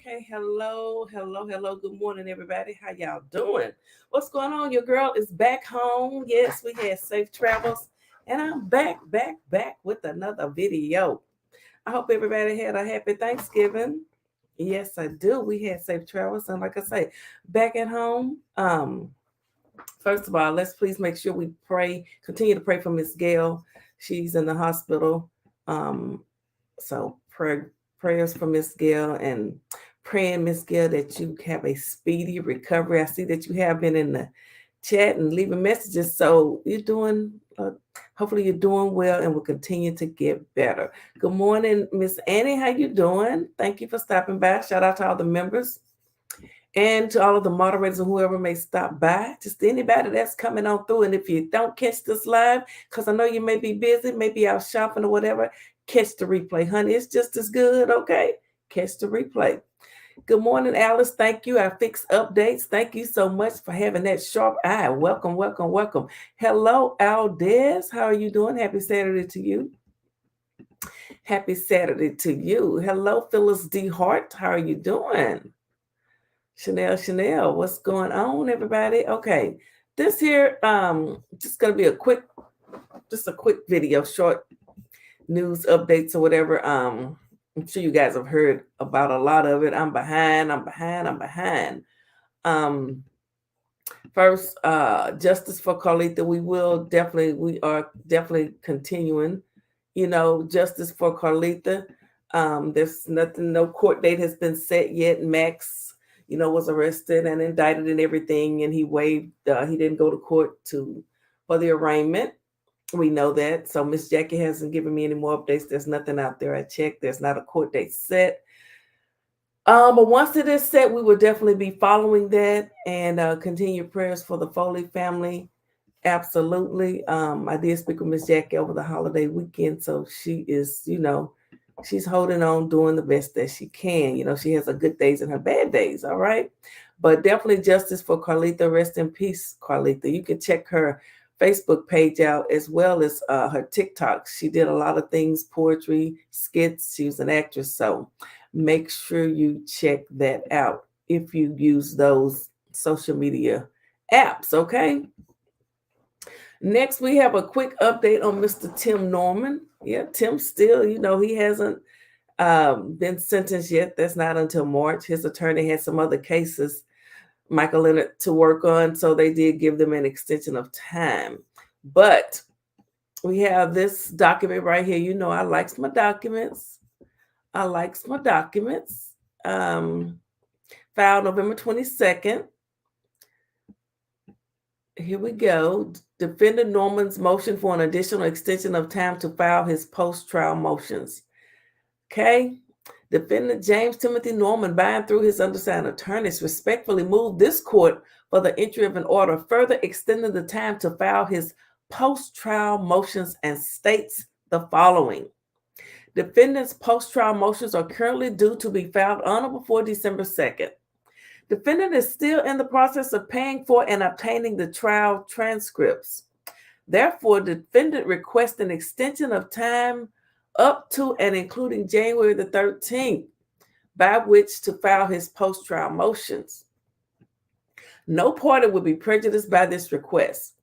Okay, hello. Good morning, everybody. How y'all doing? What's going on? Your girl is back home. Yes, we had safe travels, and I'm back with another video. I hope everybody had a happy Thanksgiving. Yes, I do. We had safe travels, and like I say, back at home. First of all, let's please make sure we pray. Continue to pray for Miss Gail. She's in the hospital. Um, prayers for Miss Gail and praying, Miss Gail, that you have a speedy recovery. I see that you have been in the chat and leaving messages. So you're doing, hopefully you're doing well and will continue to get better. Good morning, Miss Annie. How you doing? Thank you for stopping by. Shout out to all the members and to all of the moderators and whoever may stop by, just anybody that's coming on through. And if you don't catch this live, because I know you may be busy, maybe out shopping or whatever, catch the replay, honey. It's just as good, okay? Catch the replay. Good morning, Alice. Thank you. I fix updates. Thank you so much for having that sharp eye. Welcome. Hello, Aldez. How are you doing? Happy Saturday to you. Happy Saturday to you. Hello, Phyllis D. Hart. How are you doing? Chanel, what's going on, everybody? Okay, this here, just gonna be a quick video, short news updates or whatever. I'm sure you guys have heard about a lot of it. I'm behind. First, justice for Carlether. We are definitely continuing. Justice for Carlether. There's nothing, no court date has been set yet. Max, was arrested and indicted and everything, and he waived. He didn't go to court for the arraignment. We know that. So Miss Jackie hasn't given me any more updates. There's nothing out there. I checked. There's not a court date set. But once it is set, we will definitely be following that and continue prayers for the Foley family. Absolutely. I did speak with Miss Jackie over the holiday weekend, so she is, she's holding on, doing the best that she can. She has her good days and her bad days, all right? But definitely justice for Carlether. Rest in peace, Carlether. You can check her Facebook page out as well as her TikTok. She did a lot of things, poetry, skits. She was an actress, so make sure you check that out if you use those social media apps, okay? Next, we have a quick update on Mr. Tim Norman. Yeah, Tim still, he hasn't been sentenced yet. That's not until March. His attorney had some other cases, Michael Leonard, to work on, so they did give them an extension of time. But we have this document right here. I likes my documents. Filed November 22nd. Here we go. Defendant Norman's motion for an additional extension of time to file his post-trial motions. Okay. Defendant James Timothy Norman, by and through his undersigned attorneys, respectfully moved this court for the entry of an order further extending the time to file his post-trial motions and states the following. Defendant's post-trial motions are currently due to be filed on or before December 2nd. Defendant is still in the process of paying for and obtaining the trial transcripts. Therefore, defendant requests an extension of time up to and including January the 13th, by which to file his post-trial motions. No party will be prejudiced by this request.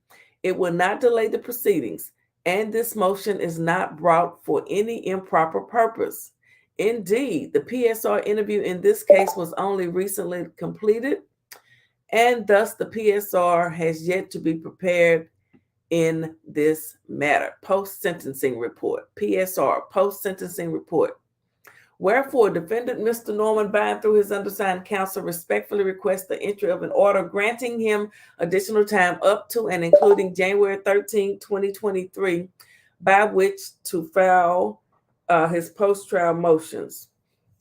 It will not delay the proceedings, and this motion is not brought for any improper purpose. Indeed, the PSR interview in this case was only recently completed, and thus the PSR has yet to be prepared in this matter. Post-sentencing report. PSR, post-sentencing report. Wherefore, defendant Mr. Norman, by and through his undersigned counsel, respectfully requests the entry of an order granting him additional time up to and including January 13, 2023, by which to file his post-trial motions,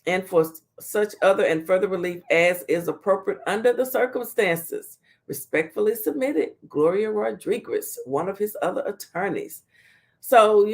and for such other and further relief as is appropriate under the circumstances. Respectfully submitted, Gloria Rodriguez, one of his other attorneys. So,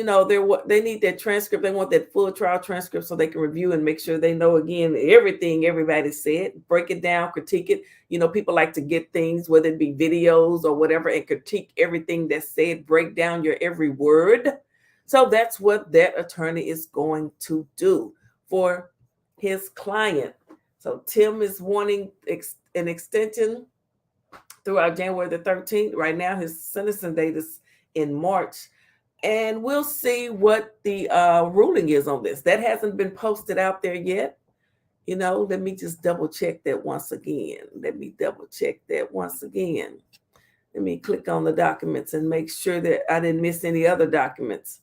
they need that transcript. They want that full trial transcript so they can review and make sure they know, again, everything everybody said, break it down, critique it. People like to get things, whether it be videos or whatever, and critique everything that's said, break down your every word. So that's what that attorney is going to do for his client. So Tim is wanting an extension throughout January the 13th. Right now, his sentencing date is in March. And we'll see what the ruling is on this. That hasn't been posted out there yet. Let me just double check that once again. Let me click on the documents and make sure that I didn't miss any other documents.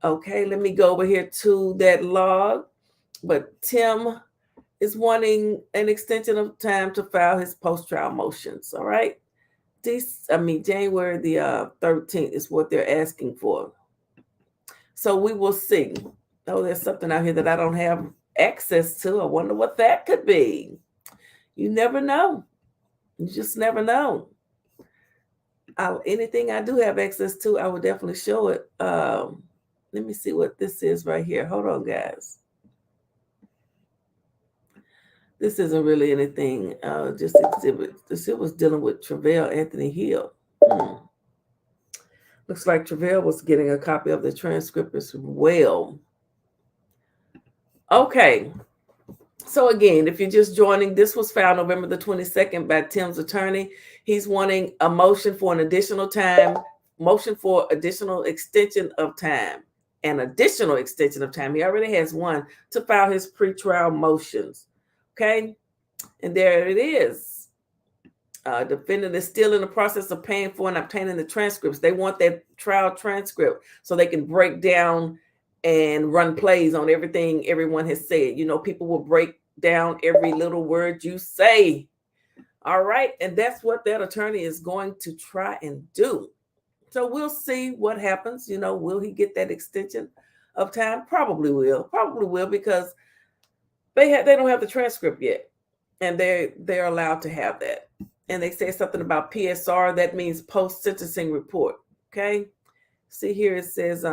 Okay, let me go over here to that log. But Tim is wanting an extension of time to file his post-trial motions. All right. January the 13th is what they're asking for. So we will see. Oh, there's something out here that I don't have access to. I wonder what that could be. You never know. You just never know. Anything I do have access to, I will definitely show it. Let me see what this is right here. Hold on, guys. This isn't really anything. Just exhibit. This was dealing with Travell Anthony Hill. Looks like Travell was getting a copy of the transcript as well. Okay. So again, if you're just joining, this was filed November the 22nd by Tim's attorney. He's wanting a motion for an additional time, motion for additional extension of time, an additional extension of time. He already has one to file his pretrial motions. Okay. And there it is. Defendant is still in the process of paying for and obtaining the transcripts. They want that trial transcript so they can break down and run plays on everything everyone has said. People will break down every little word you say. All right. And that's what that attorney is going to try and do. So we'll see what happens. Will he get that extension of time? Probably will, because they don't have the transcript yet. And they're allowed to have that. And they say something about PSR. That means post-sentencing report. Okay. See here, it says,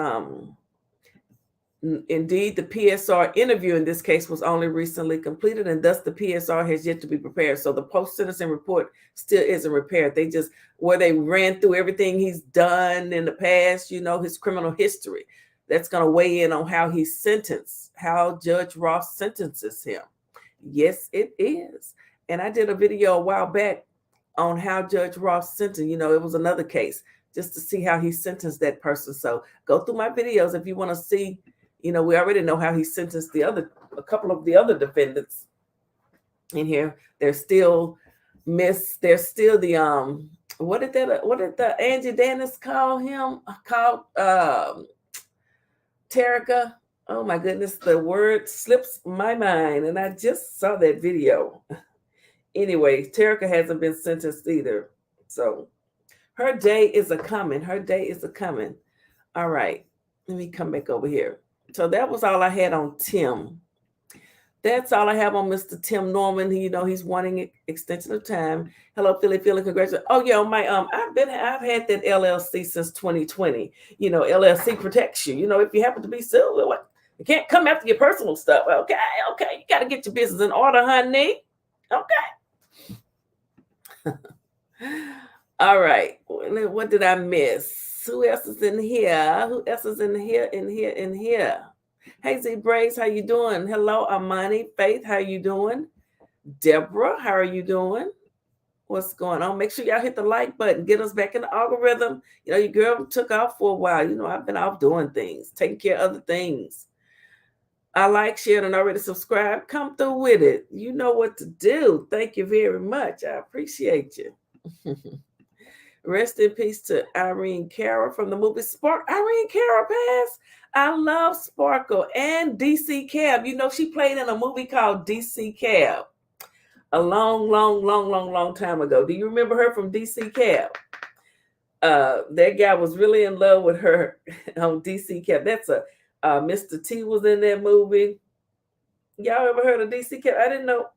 indeed, the PSR interview in this case was only recently completed, and thus the PSR has yet to be prepared. So the post-sentencing report still isn't prepared. Where they ran through everything he's done in the past, his criminal history. That's going to weigh in on how he's sentenced, how Judge Ross sentences him. Yes, it is. And I did a video a while back on how Judge Ross sentenced. It was another case just to see how he sentenced that person. So go through my videos if you want to see. We already know how he sentenced a couple of the other defendants in here. There's still the what did the Angie Dennis call him? Called Terica. Oh my goodness, the word slips my mind, and I just saw that video. Anyway, Terica hasn't been sentenced either. So her day is a coming. All right. Let me come back over here. So that was all I had on Tim. That's all I have on Mr. Tim Norman. He's wanting extension of time. Hello, Philly, congratulations. Oh yeah, I've had that LLC since 2020. LLC protects you. If you happen to be sued, you can't come after your personal stuff. Okay, you got to get your business in order, honey. Okay. All right. What did I miss? Who else is in here? Hey, Z Braves, how you doing? Hello, Amani. Faith, how you doing? Deborah, how are you doing? What's going on? Make sure y'all hit the like button. Get us back in the algorithm. Your girl took off for a while. I've been off doing things, taking care of other things. I like, shared, and already subscribed. Come through with it. You know what to do. Thank you very much. I appreciate you. Rest in peace to Irene Cara from the movie Spark. Irene Cara passed. I love Sparkle and DC Cab. She played in a movie called DC Cab a long time ago. Do you remember her from DC Cab? That guy was really in love with her on DC Cab. That's Mr. T was in that movie. Y'all ever heard of DC Cab? I didn't know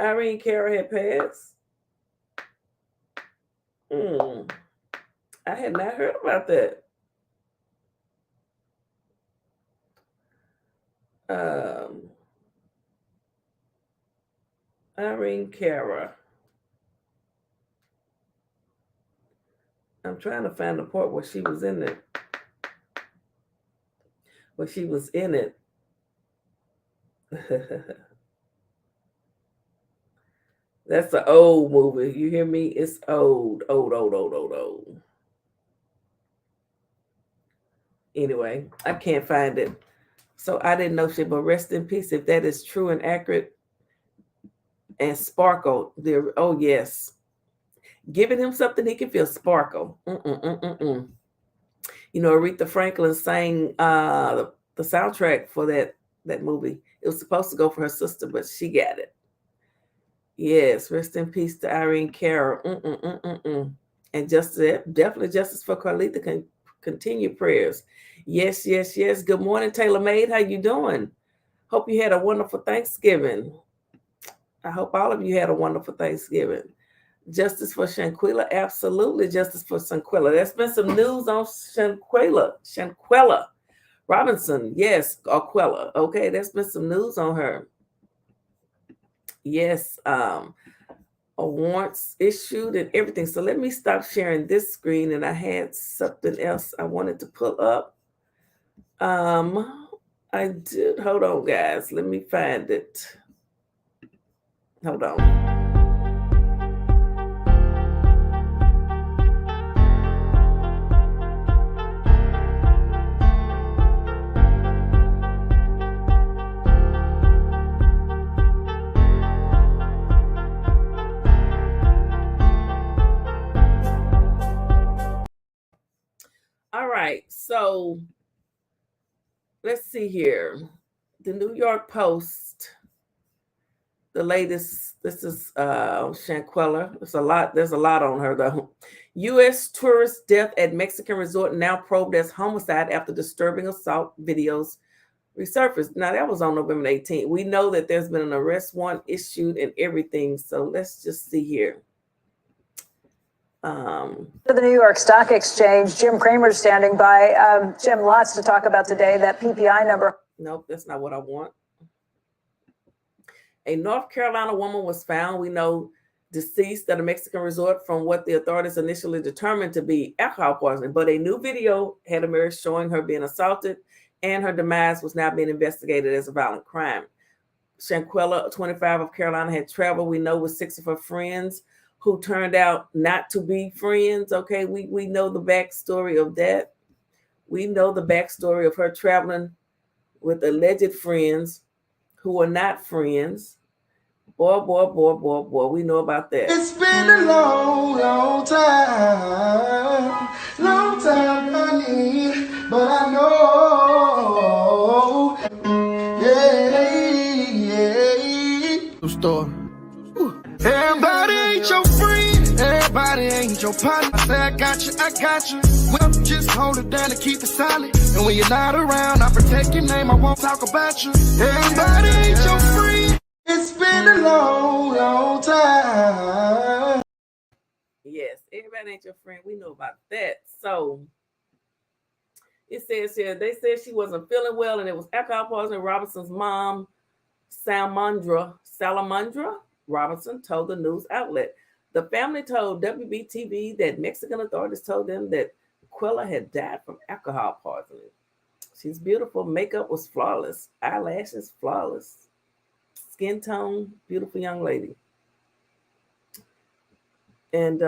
Irene Cara had passed. I had not heard about that. Irene Cara. I'm trying to find the part where she was in it. That's an old movie. You hear me? It's old, old, old, old, old, old. Anyway, I can't find it. So I didn't know shit, but rest in peace if that is true and accurate. And Sparkle, there. Oh yes, giving him something he can feel. Sparkle. You know, Aretha Franklin sang the soundtrack for that movie. It was supposed to go for her sister, but she got it. Yes, rest in peace to Irene, Cara. And definitely justice for Carlether. Continue prayers. Yes, yes, yes. Good morning, Taylor Maid. How you doing? Hope you had a wonderful Thanksgiving. I hope all of you had a wonderful Thanksgiving. Justice for Shanquella, absolutely justice for Shanquella. There's been some news on Shanquella Robinson, yes, or Quella. Okay, there's been some news on her. Yes, warrants issued and everything. So let me stop sharing this screen, and I had something else I wanted to pull up. I did. Hold on, guys. Let me find it. Hold on. All right, so let's see here. The New York Post, the latest. This is Shanquella. There's a lot on her though. U.S. tourist death at Mexican resort now probed as homicide after disturbing assault videos resurfaced. Now that was on November 18th. We know that there's been an arrest warrant issued and everything. So let's just see here. To the New York Stock Exchange, Jim Cramer's standing by. Jim, lots to talk about today. That PPI number. Nope, that's not what I want. A North Carolina woman was found, we know, deceased at a Mexican resort from what the authorities initially determined to be alcohol poisoning. But a new video had emerged showing her being assaulted, and her demise was now being investigated as a violent crime. Shanquella, 25 of Carolina, had traveled, we know, with 6 of her friends who turned out not to be friends. Okay, we know the backstory of that. We know the backstory of her traveling with alleged friends who are not friends. Boy, we know about that. It's been a long, long time, honey, but I know, yeah. Store. Everybody ain't your friend, everybody ain't your partner. I say I got you. Well, just hold it down and keep it solid. And when you're not around, I protect your name, I won't talk about you. Everybody ain't your friend. It's been a long, long time. Yes, everybody ain't your friend. We know about that. So it says here, they said she wasn't feeling well and it was alcohol poisoning. Robinson's mom, Salamandra Robinson, told the news outlet. The family told WBTV that Mexican authorities told them that Quella had died from alcohol poisoning. She's beautiful. Makeup was flawless. Eyelashes flawless. Skin tone, beautiful young lady. And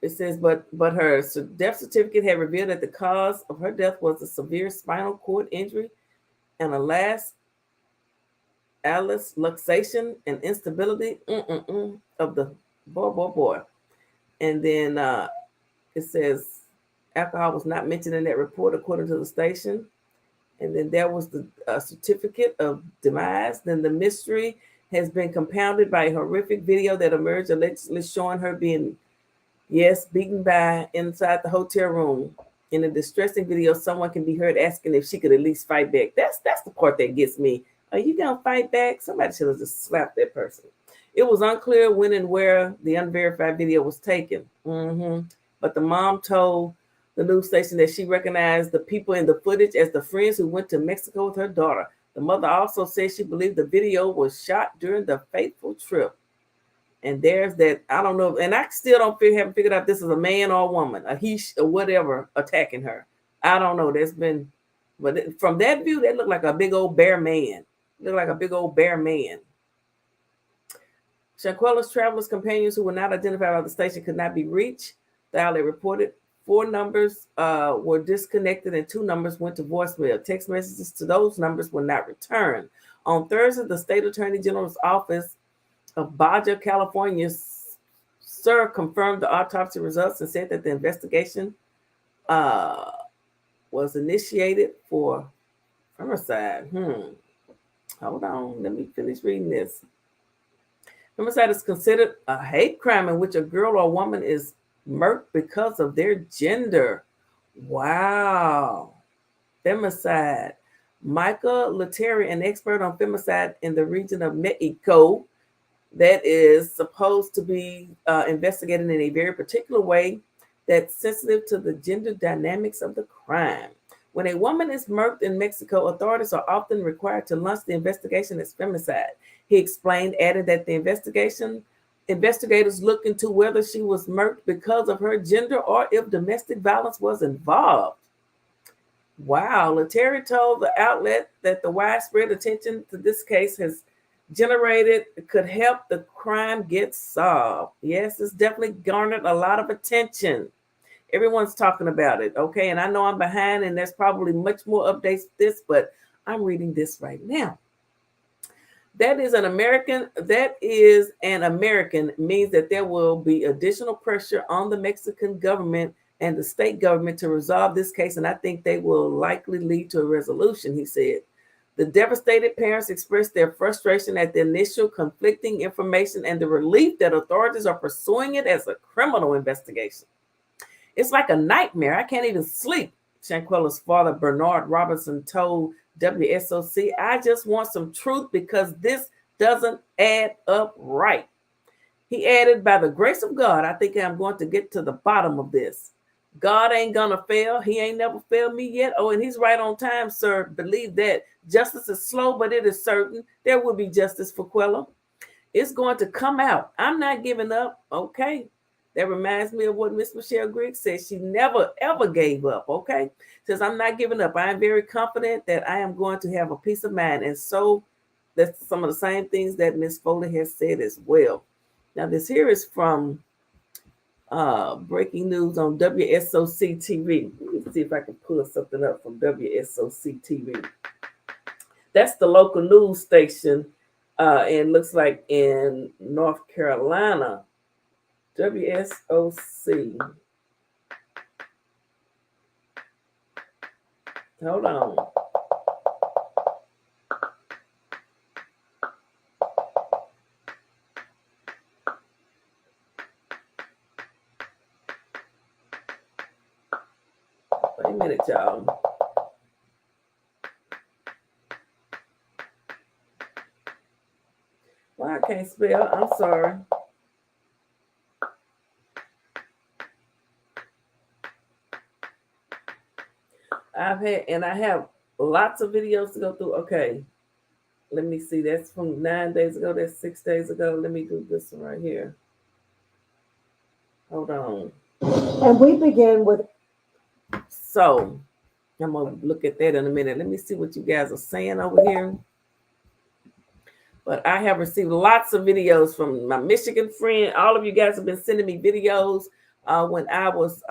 it says, but her death certificate had revealed that the cause of her death was a severe spinal cord injury and a last luxation and instability of the boy. And then it says alcohol was not mentioned in that report, according to the station. And then there was the certificate of demise. Then the mystery has been compounded by a horrific video that emerged allegedly showing her being, beaten by inside the hotel room. In a distressing video, someone can be heard asking if she could at least fight back. That's the part that gets me. Are you gonna fight back? Somebody should have just slapped that person. It was unclear when and where the unverified video was taken. But the mom told the news station that she recognized the people in the footage as the friends who went to Mexico with her daughter. The mother also said she believed the video was shot during the fateful trip. And there's that, I don't know, and I still haven't figured out if this is a man or a woman, a he or whatever attacking her. I don't know. But from that view, that looked like a big old bear man. Shanquella's travelers' companions who were not identified by the station could not be reached. The outlet reported 4 numbers were disconnected and 2 numbers went to voicemail. Text messages to those numbers were not returned. On Thursday, the state attorney general's office of Baja, California, confirmed the autopsy results and said that the investigation was initiated for homicide. Hold on, let me finish reading this. Homicide is considered a hate crime in which a girl or woman is murdered because of their gender. Wow. Femicide. Michael Leteri, an expert on femicide in the region of Mexico, that is supposed to be investigated in a very particular way that's sensitive to the gender dynamics of the crime. When a woman is murdered in Mexico, authorities are often required to launch the investigation as femicide. He explained, adding that the investigators look into whether she was murdered because of her gender or if domestic violence was involved. Wow. Leteri told the outlet that the widespread attention to this case has generated could help the crime get solved. Yes, it's definitely garnered a lot of attention. Everyone's talking about it, okay? And I know I'm behind and there's probably much more updates to this, but I'm reading this right now. That is an American means that there will be additional pressure on the Mexican government and the state government to resolve this case, and I think they will likely lead to a resolution, he said. The devastated parents expressed their frustration at the initial conflicting information and the relief that authorities are pursuing it as a criminal investigation. It's like a nightmare. I can't even sleep, Shanquella's father, Bernard Robinson, told WSOC. I just want some truth because this doesn't add up right. He added, by the grace of God, I think I'm going to get to the bottom of this. God ain't gonna fail. He ain't never failed me yet. Oh, and he's right on time, sir. Believe that. Justice is slow, but it is certain. There will be justice for Quella. It's going to come out. I'm not giving up. Okay. That reminds me of what Miss Michelle Griggs said. She never, ever gave up. Okay. Says, I'm not giving up. I am very confident that I am going to have a peace of mind. And so that's some of the same things that Miss Foley has said as well. Now, this here is from breaking news on WSOC TV. Let me see if I can pull something up from WSOC TV. That's the local news station, and looks like in North Carolina. WSOC. Hold on. Wait a minute, y'all. Well, I can't spell. I'm sorry. I have lots of videos to go through. Okay. Let me see. That's from 9 days ago. That's 6 days ago. Let me do this one right here. Hold on. And we begin with. So I'm going to look at that in a minute. Let me see what you guys are saying over here. But I have received lots of videos from my Michigan friend. All of you guys have been sending me videos when I was,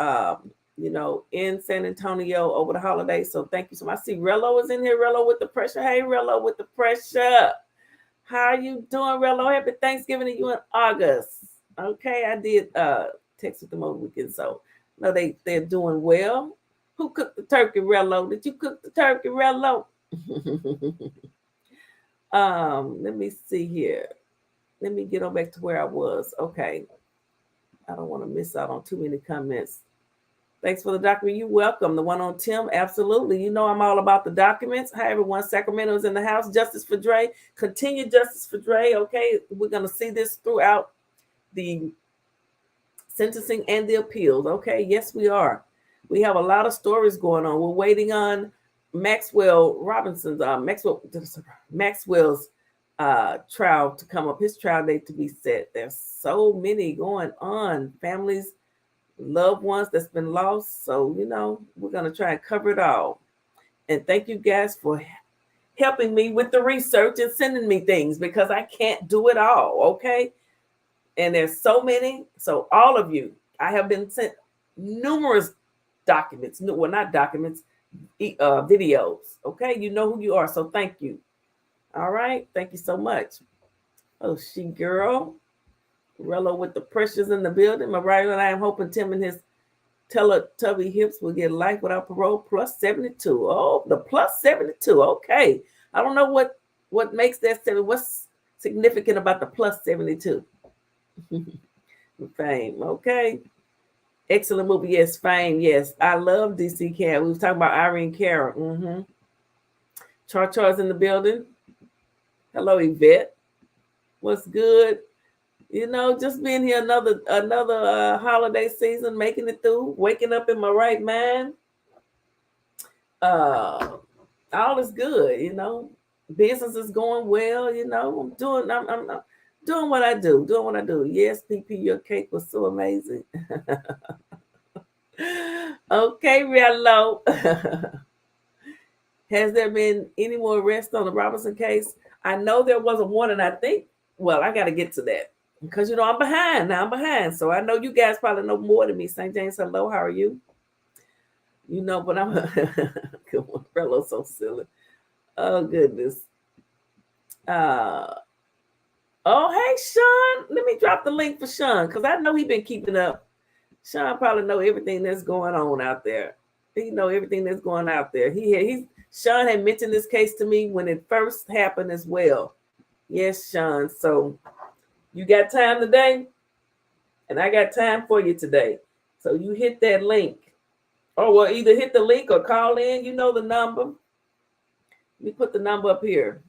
in San Antonio over the holidays. So thank you so much. I see Rello is in here. Rello with the pressure. Hey, Rello with the pressure. How are you doing, Rello? Happy Thanksgiving to you in August. Okay, I did text with them over the weekend. So no, they're doing well. Who cooked the turkey, Rello? Did you cook the turkey, Rello? Let me see here. Let me get on back to where I was. Okay. I don't want to miss out on too many comments. Thanks for the document. You're welcome. The one on Tim, absolutely. You know I'm all about the documents. Hi, everyone. Sacramento's in the house. Justice for Dre. Continue justice for Dre. Okay. We're going to see this throughout the sentencing and the appeals. Okay. Yes, we are. We have a lot of stories going on. We're waiting on Maxwell Robinson's Maxwell's trial to come up, his trial date to be set. There's so many going on, families, loved ones that's been lost. So, we're going to try and cover it all. And thank you guys for helping me with the research and sending me things because I can't do it all. Okay. And there's so many. So all of you, I have been sent numerous documents. Well, not documents, videos. Okay, you know who you are. So thank you. All right, thank you so much. Oh, she girl. Rello with the pressures in the building. Mariah and I am hoping Tim and his Teletubby hips will get life without parole plus 72. Oh, the plus 72. Okay. I don't know what makes that 7. What's significant about the plus 72? Fame. Okay. Excellent movie. Yes. Fame. Yes. I love DC Cat. We was talking about Irene Cara. Char's in the building. Hello, Yvette. What's good? You know, just being here another holiday season, making it through, waking up in my right mind. All is good, you know. Business is going well, you know. I'm doing what I do, doing what I do. Yes, PP, your cake was so amazing. Okay, Riallo. Has there been any more arrests on the Robinson case? I know there was a one, and I think, well, I got to get to that. Because, you know, I'm behind. Now I'm behind. So I know you guys probably know more than me. St. James, hello. How are you? You know, but I'm good one. Rello's so silly. Oh, goodness. Oh, hey, Sean. Let me drop the link for Sean because I know he's been keeping up. Sean probably know everything that's going on out there. He know everything that's going out there. Sean had mentioned this case to me when it first happened as well. Yes, Sean. So you got time today? And I got time for you today. So you hit that link. Or well, either hit the link or call in. You know the number. Let me put the number up here.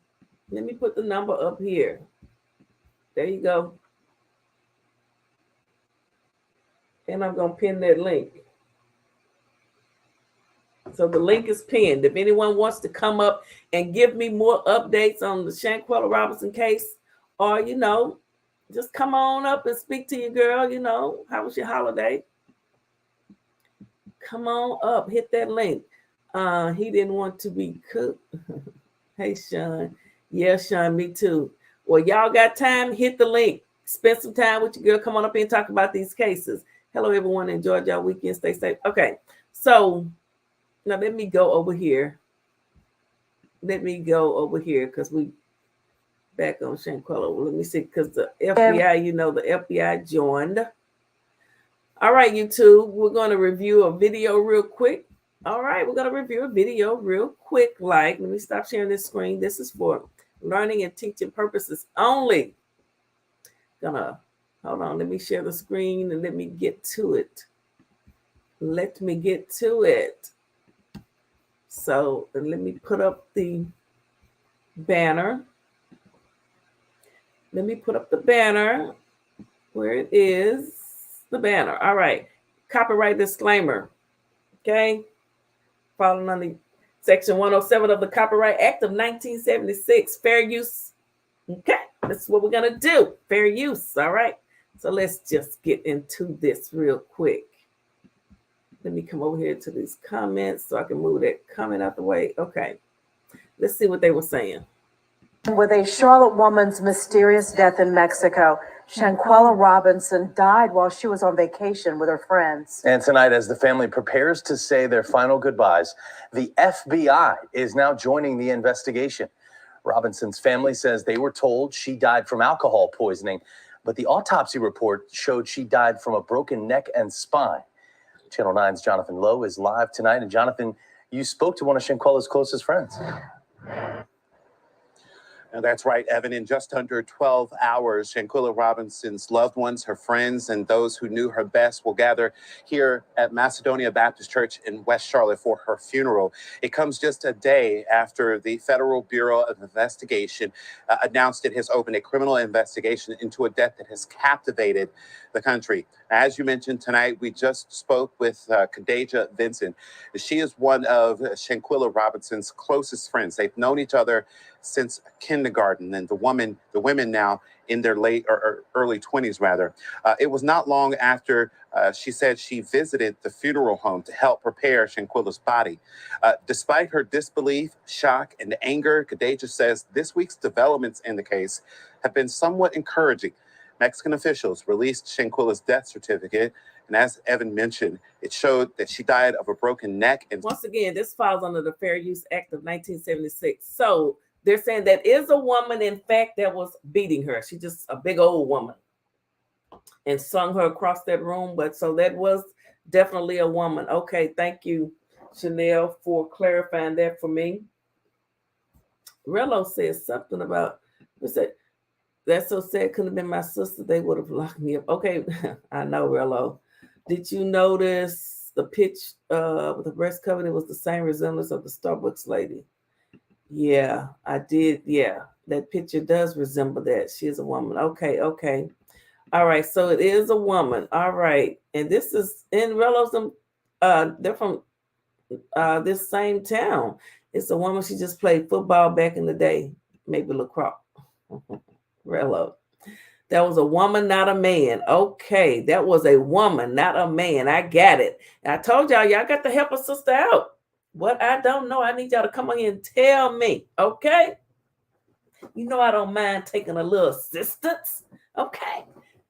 There you go. And I'm going to pin that link. So the link is pinned. If anyone wants to come up and give me more updates on the Shanquella Robinson case, or, you know, just come on up and speak to your girl, you know. How was your holiday? Come on up. Hit that link. He didn't want to be cooked. Hey, Sean. Yeah, Sean, me too. Well, y'all got time? Hit the link. Spend some time with your girl. Come on up here and talk about these cases. Hello, everyone. Enjoy y'all weekend. Stay safe. Okay, so now let me go over here. Because we back on Shanquella. Let me see, because the FBI, you know, the FBI joined. All right, YouTube, we're going to review a video real quick. Let me stop sharing this screen. This is for learning and teaching purposes only. Hold on, let me share the screen and let me get to it. So, and let me put up the banner. Where it is. The banner. All right. Copyright disclaimer. Okay. Following on the Section 107 of the Copyright Act of 1976. Fair use. Okay. That's what we're going to do. Fair use. All right. So let's just get into this real quick. Let me come over here to these comments so I can move that comment out the way. Okay. Let's see what they were saying. With a Charlotte woman's mysterious death in Mexico, Shanquella Robinson died while she was on vacation with her friends. And tonight, as the family prepares to say their final goodbyes, the FBI is now joining the investigation. Robinson's family says they were told she died from alcohol poisoning, but the autopsy report showed she died from a broken neck and spine. Channel 9's Jonathan Lowe is live tonight. And Jonathan, you spoke to one of Shanquella's closest friends. And that's right, Evan. In just under 12 hours, Shanquella Robinson's loved ones, her friends, and those who knew her best will gather here at Macedonia Baptist Church in West Charlotte for her funeral. It comes just a day after the Federal Bureau of Investigation announced it has opened a criminal investigation into a death that has captivated the country. As you mentioned tonight, we just spoke with Khadijah Vincent. She is one of Shanquella Robinson's closest friends. They've known each other since kindergarten, and the women now in their late or early 20s, rather. It was not long after she said she visited the funeral home to help prepare Shanquella's body. Despite her disbelief, shock, and anger, Khadijah says this week's developments in the case have been somewhat encouraging. Mexican officials released Shanquella's death certificate, and as Evan mentioned, it showed that she died of a broken neck. And once again, this falls under the Fair Use Act of 1976. So they're saying that is a woman, in fact, that was beating her. She's just a big old woman and slung her across that room. But so that was definitely a woman. Okay, thank you, Chanel, for clarifying that for me. Rello says something about, what's that? That's so sad. Couldn't have been my sister. They would have locked me up. Okay, I know, Rello. Did you notice the pitch with the breast cover? It was the same resemblance of the Starbucks lady. Yeah, I did. Yeah, that picture does resemble that. She is a woman. Okay. All right, so it is a woman. All right, and this is in Rello's. They're from this same town. It's a woman. She just played football back in the day, maybe lacrosse. Rello. That was a woman, not a man. Okay, that was a woman, not a man. I got it. And I told y'all got to help a sister out. What I don't know, I need y'all to come on here and tell me. Okay? You know I don't mind taking a little assistance. Okay?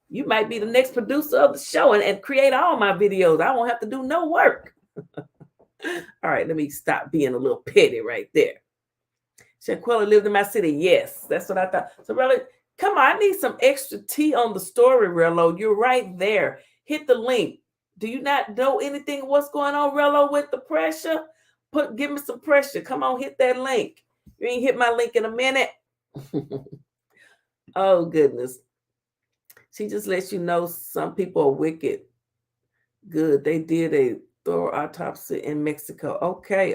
You might be the next producer of the show and create all my videos. I won't have to do no work. All right, let me stop being a little petty right there. Shanquella lived in my city. Yes, that's what I thought. So really, come on, I need some extra tea on the story, Rello. You're right there. Hit the link. Do you not know anything what's going on, Rello, with the pressure? Give me some pressure. Come on, hit that link. You ain't hit my link in a minute. Oh, goodness. She just lets you know some people are wicked. Good. They did a thorough autopsy in Mexico. Okay.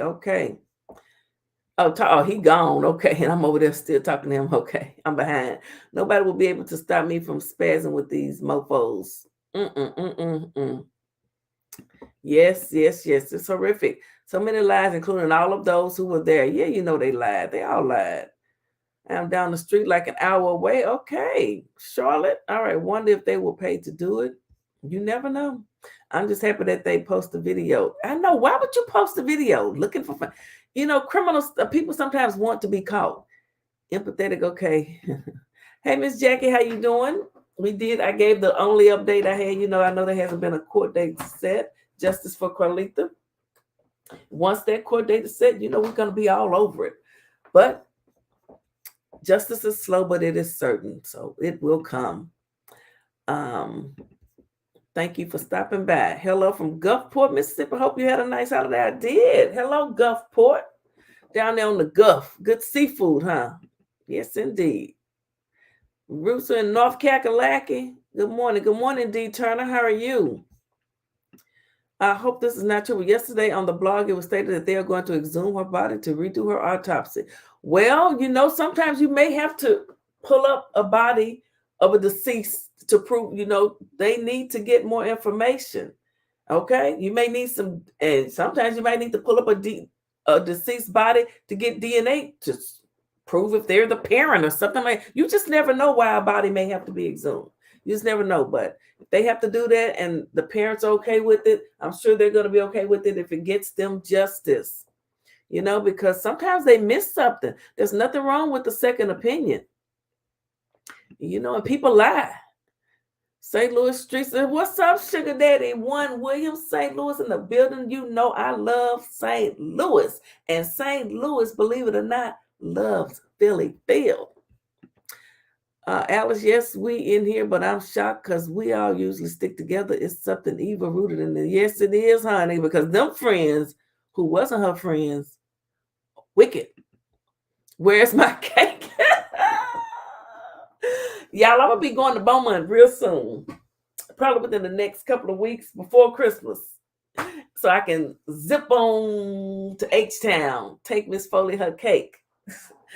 Oh, he gone. Okay. And I'm over there still talking to him. Okay. I'm behind. Nobody will be able to stop me from spazzing with these mofos. Yes. It's horrific. So many lies, including all of those who were there. Yeah, you know they lied. They all lied. I'm down the street like an hour away. Okay. Charlotte. All right. Wonder if they were paid to do it. You never know. I'm just happy that they post a video. I know. Why would you post a video looking for fun? You know, criminals, people sometimes want to be caught. Empathetic. Okay. Hey, Miss Jackie, how you doing? I gave the only update I had. You know, I know there hasn't been a court date set. Justice for Carlether. Once that court date is set, you know, we're going to be all over it. But justice is slow, but it is certain. So it will come. Thank you for stopping by. Hello from Gulfport, Mississippi. Hope you had a nice holiday. I did. Hello, Gulfport. Down there on the Gulf. Good seafood, huh? Yes, indeed. Roots are in North Kakalaki. Good morning. Good morning, D. Turner. How are you? I hope this is not true. Yesterday on the blog, it was stated that they are going to exhume her body to redo her autopsy. Well, you know, sometimes you may have to pull up a body of a deceased to prove, you know, they need to get more information. Okay, you may need some, and sometimes you might need to pull up a deceased body to get DNA to prove if they're the parent or something like. You just never know why a body may have to be exhumed. You just never know. But if they have to do that and the parents are okay with it, I'm sure they're going to be okay with it if it gets them justice. You know, because sometimes they miss something. There's nothing wrong with the second opinion. You know, and people lie. St. Louis streets. What's up, Sugar Daddy? One Williams, St. Louis in the building. You know I love St. Louis. And St. Louis, believe it or not, loves Philly Phil. Alice, yes, we in here, but I'm shocked because we all usually stick together. It's something evil rooted in it. Yes, it is, honey, because them friends who wasn't her friends, wicked. Where's my cake? Y'all, I'm going to be going to Beaumont real soon. Probably within the next couple of weeks before Christmas. So I can zip on to H-Town, take Miss Foley her cake.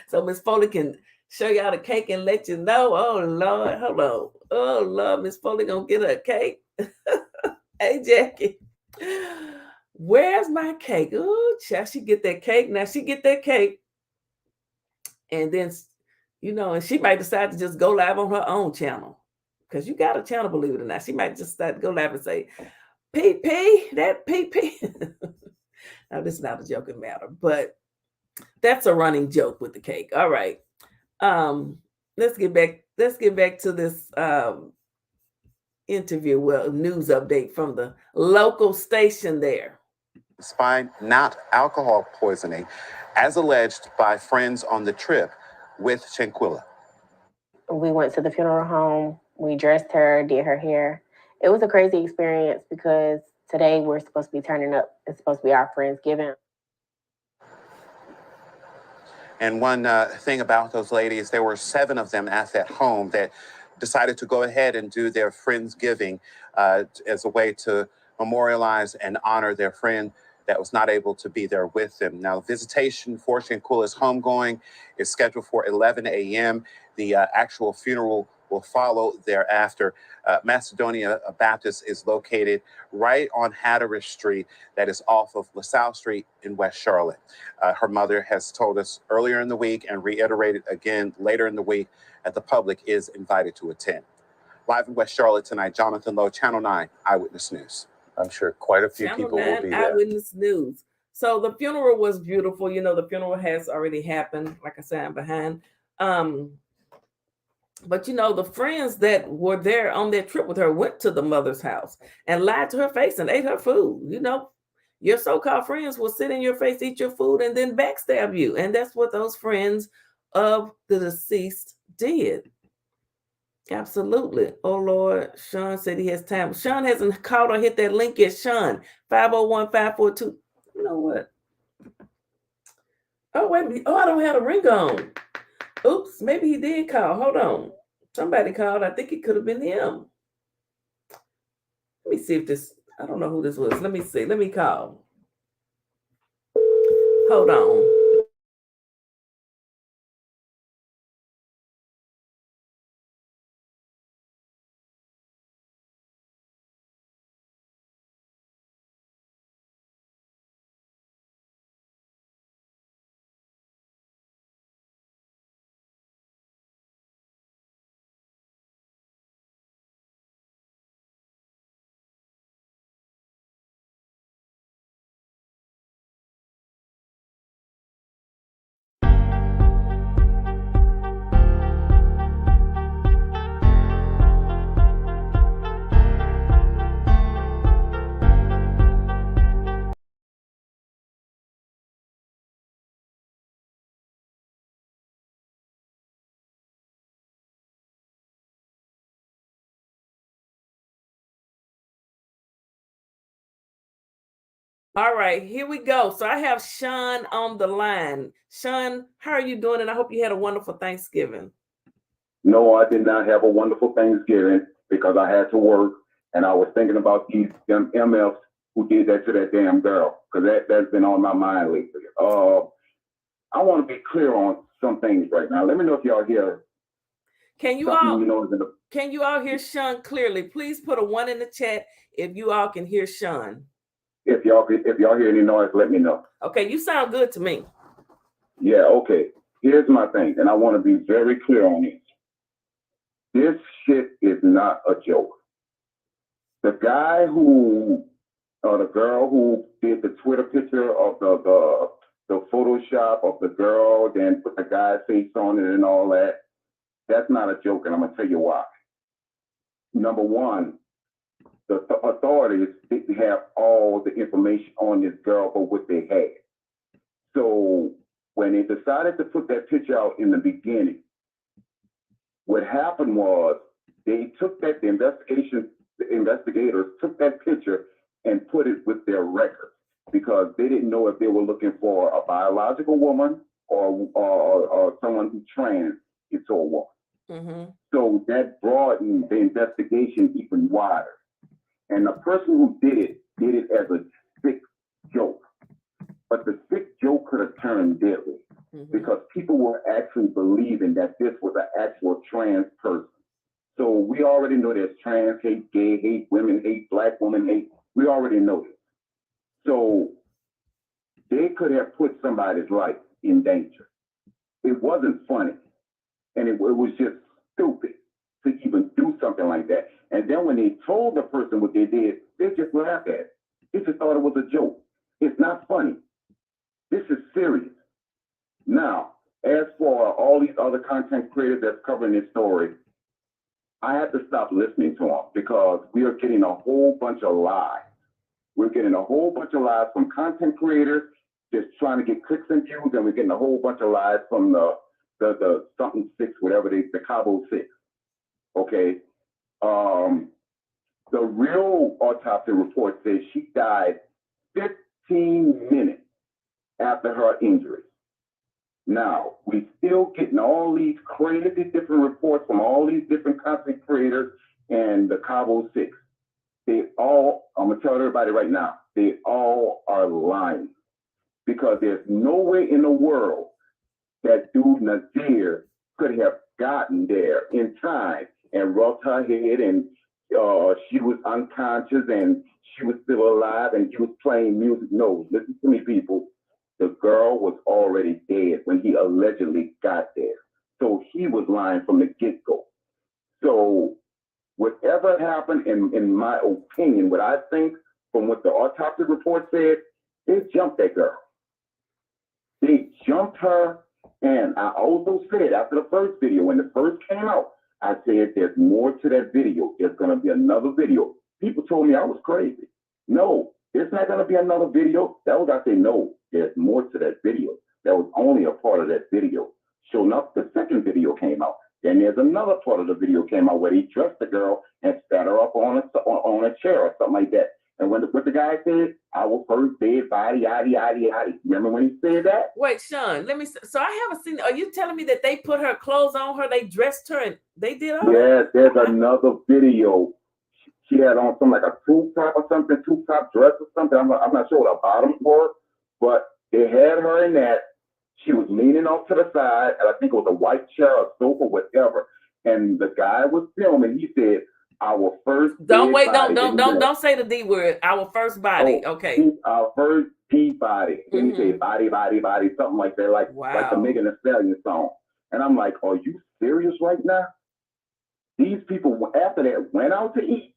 So Miss Foley can show y'all the cake and let you know. Oh, Lord, hold on. Oh, Lord, Miss Foley going to get her cake. Hey, Jackie. Where's my cake? Oh, child, she get that cake. Now she get that cake. And then, you know, and she might decide to just go live on her own channel. Because you got a channel, believe it or not. She might just start to go live and say, PP, that PP. Now, this is not a joking matter, but that's a running joke with the cake. All right. Let's get back let's get back to this interview, well, news update from the local station there. Spine, not alcohol poisoning, as alleged by friends on the trip with Shanquella. We went to the funeral home. We dressed her, did her hair. It was a crazy experience because today we're supposed to be turning up. It's supposed to be our Friendsgiving. And one thing about those ladies, there were 7 of them at that home that decided to go ahead and do their Friendsgiving as a way to memorialize and honor their friend that was not able to be there with them. Now, visitation for Shanquella's homegoing is scheduled for 11 a.m. The actual funeral will follow thereafter. Macedonia Baptist is located right on Hatteras Street, that is off of LaSalle Street in West Charlotte. Her mother has told us earlier in the week and reiterated again later in the week that the public is invited to attend. Live in West Charlotte tonight, Jonathan Lowe, Channel 9 Eyewitness News. I'm sure quite a few Channel people 9 will be there. Eyewitness News. So the funeral was beautiful. You know, the funeral has already happened. Like I said, I'm behind. But you know, the friends that were there on that trip with her went to the mother's house and lied to her face and ate her food. You know, your so-called friends will sit in your face, eat your food, and then backstab you. And that's what those friends of the deceased did. Absolutely. Oh, Lord. Sean said he has time. Sean hasn't called or hit that link yet. Sean, 501-542. You know what? Oh, wait a minute. Oh, I don't have a ring on. Oops, maybe he did call. Hold on. Somebody called. I think it could have been him. Let me see if this, I don't know who this was. Let me see. Let me call. Hold on. All right, here we go. So I have Sean on the line. Sean, how are you doing? And I hope you had a wonderful Thanksgiving. No, I did not have a wonderful Thanksgiving because I had to work, and I was thinking about these MFs who did that to that damn girl, because that's been on my mind lately. I want to be clear on some things right now. Let me know if y'all hear. Can you all hear Sean clearly? Please put a 1 in the chat if you all can hear Sean. If y'all hear any noise, let me know. Okay, you sound good to me. Yeah, okay. Here's my thing, and I want to be very clear on this. This shit is not a joke. The guy the girl who did the Twitter picture of the Photoshop of the girl, then put the guy's face on it and all that, that's not a joke, and I'm gonna tell you why. Number one, the authorities didn't have all the information on this girl but what they had. So when they decided to put that picture out in the beginning, what happened was they took that, the investigators took that picture and put it with their records because they didn't know if they were looking for a biological woman or someone who's trans into a woman. Mm-hmm. So that broadened the investigation even wider. And the person who did it as a sick joke. But the sick joke could have turned deadly because people were actually believing that this was an actual trans person. So we already know there's trans hate, gay hate, women hate, black women hate. We already know this. So they could have put somebody's life in danger. It wasn't funny. And it was just stupid to even do something like that. And then when they told the person what they did, they just laughed at it. They just thought it was a joke. It's not funny. This is serious. Now, as for all these other content creators that's covering this story, I had to stop listening to them because we are getting a whole bunch of lies. We're getting a whole bunch of lies from content creators just trying to get clicks and views, and we're getting a whole bunch of lies from the something six, whatever the Cabo 6. Okay. The real autopsy report says she died 15 minutes after her injuries. Now, we still getting all these crazy different reports from all these different content creators and the Cabo 6. They all, I'm going to tell everybody right now, they all are lying. Because there's no way in the world that dude Nazir could have gotten there in time and rubbed her head and she was unconscious and she was still alive and he was playing music. No, listen to me, people. The girl was already dead when he allegedly got there. So he was lying from the get-go. So whatever happened, in my opinion, what I think from what the autopsy report said, they jumped that girl. They jumped her, and I also said after the first video, when it first came out, I said there's more to that video. There's going to be another video. People told me I was crazy. No, there's not going to be another video. That was, I said, no, there's more to that video. That was only a part of that video. Sure enough, the second video came out. Then there's another part of the video came out where he dressed the girl and sat her up on a chair or something like that. And what the guy said, our first dead body, yaddy, yaddy, yaddy. Remember when he said that? Wait, Sean, so I haven't seen, are you telling me that they put her clothes on her, they dressed her, and they did all Yes, that? there's another video. She had on some like a tube top or something, tube top dress or something. I'm not sure what her bottoms were, but they had her in that. She was leaning off to the side, and I think it was a white chair or sofa, whatever. And the guy was filming. He said, "Our first." Don't say the D word. Our first body. Okay. Our first D body. Then he said, "Body, body, body," something like that, like the Megan Thee Stallion song. And I'm like, "Are you serious right now?" These people after that went out to eat,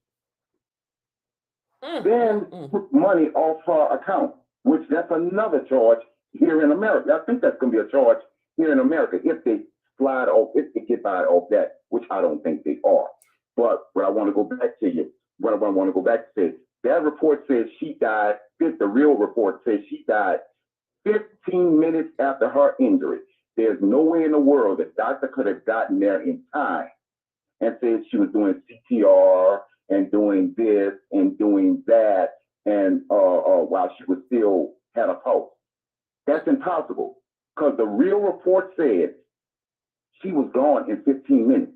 then put money off her account, which that's another charge here in America. I think that's going to be a charge here in America if they slide off, if they get by off that, which I don't think they are. But what I want to go back to you, what I want to go back to, that report says she died, the real report says she died 15 minutes after her injury. There's no way in the world the doctor could have gotten there in time and said she was doing CPR and doing this and doing that and while she was still had a pulse. That's impossible because the real report said she was gone in 15 minutes.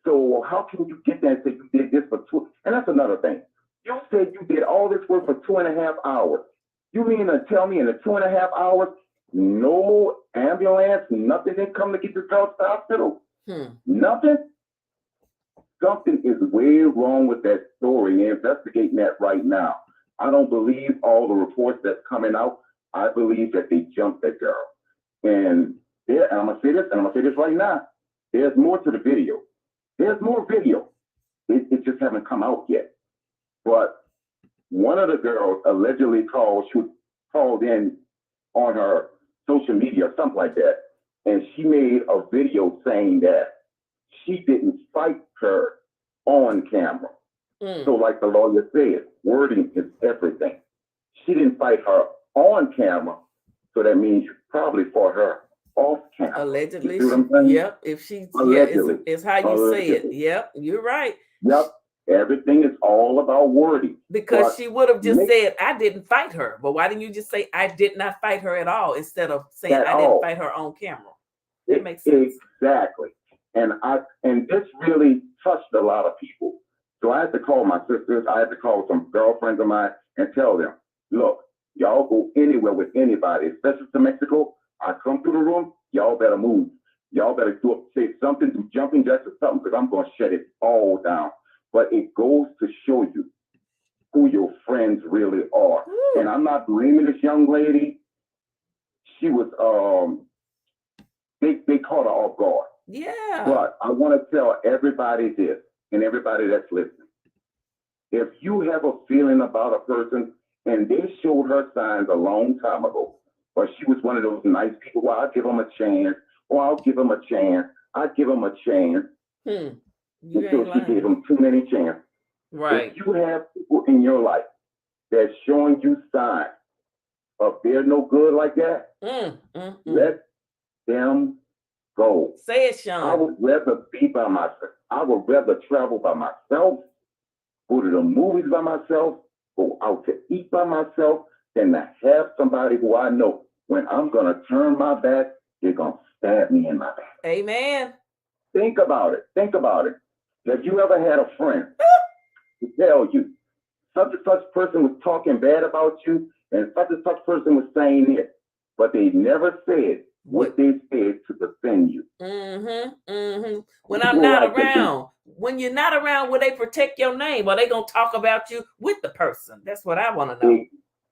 So how can you get that and say you did this for two? And that's another thing. You said you did all this work for 2.5 hours. You mean to tell me in the 2.5 hours, no ambulance, nothing didn't come to get the girl to the hospital? Nothing? Something is way wrong with that story. They're investigating that right now. I don't believe all the reports that's coming out. I believe that they jumped that girl. And I'm going to say this, and I'm going to say this right now. There's more to the video. There's more video. It just haven't come out yet. But one of the girls allegedly called in on her social media or something like that. And she made a video saying that she didn't fight her on camera. So like the lawyer said, wording is everything. She didn't fight her on camera. So that means you probably fought her off camera. Allegedly. Yep. If she, allegedly. It's how you say it. Yep. You're right. Yep. Everything is all about wording. Because she would have just said, I didn't fight her. But why didn't you just say, I did not fight her at all, instead of saying I didn't fight her on camera? That makes sense. Exactly. And this really touched a lot of people. So I had to call my sisters. I had to call some girlfriends of mine and tell them, look, y'all go anywhere with anybody, especially to Mexico. I come through the room, y'all better move. Y'all better say something, do jumping jacks or something, because I'm going to shut it all down. But it goes to show you who your friends really are. And I'm not blaming this young lady. She was, they caught her off guard. Yeah. But I want to tell everybody this, and everybody that's listening. If you have a feeling about a person, and they showed her signs a long time ago, or she was one of those nice people, well, I'll give them a chance, or I'll give them a chance, I'll give them a chance. You until ain't she gave lying. them too many chances. Right. If you have people in your life that's showing you signs of they're no good like that, let them go. Say it, I Sean. would rather be by myself. I would rather travel by myself, go to the movies by myself, go out to eat by myself, than to have somebody who I know when I'm going to turn my back, they're going to stab me in my back. Amen. Think about it. Think about it. Have you ever had a friend to tell you such and such person was talking bad about you and such and such person was saying it, but they never said what they said to defend you? When I'm not around, when you're not around, will they protect your name? Or they gonna talk about you with the person? That's what I want to know.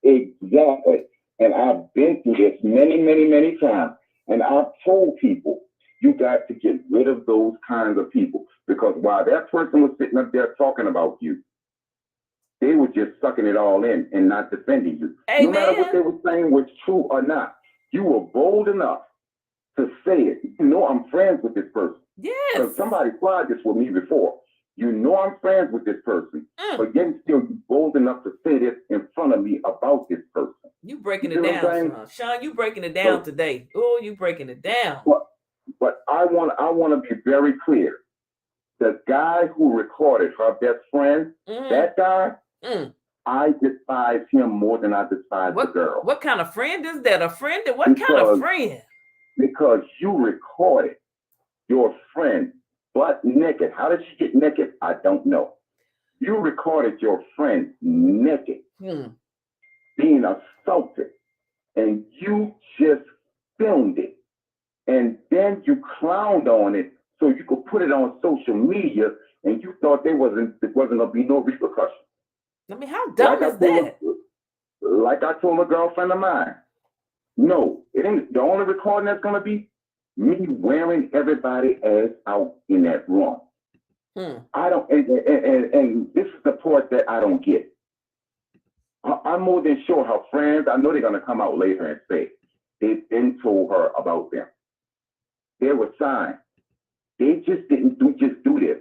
Exactly. And I've been through this many, many, many times. And I've told people, you got to get rid of those kinds of people. Because while that person was sitting up there talking about you, they were just sucking it all in and not defending you. Amen. No matter what they were saying was true or not. You were bold enough to say it. You know I'm friends with this person. Yes. Because somebody tried this with me before. You know I'm friends with this person, but yet still you bold enough to say this in front of me about this person. You breaking it down, Sean. You breaking it down today. Oh, you breaking it down. But I want to be very clear. The guy who recorded her best friend, that guy, I despise him more than I despise the girl. What kind of friend is that? A friend? What kind of friend? Because you recorded your friend butt naked. How did she get naked? I don't know. You recorded your friend naked, being assaulted, and you just filmed it. And then you clowned on it so you could put it on social media, and you thought there wasn't gonna be no repercussions. I mean, how dumb is that? Like I told a girlfriend of mine, no, it ain't the only recording that's gonna be me wearing everybody ass out in that room. I don't, and this is the part that I don't get. I'm more than sure her friends, I know they're gonna come out later and say they've been told her about them. There were signs. They just didn't do this.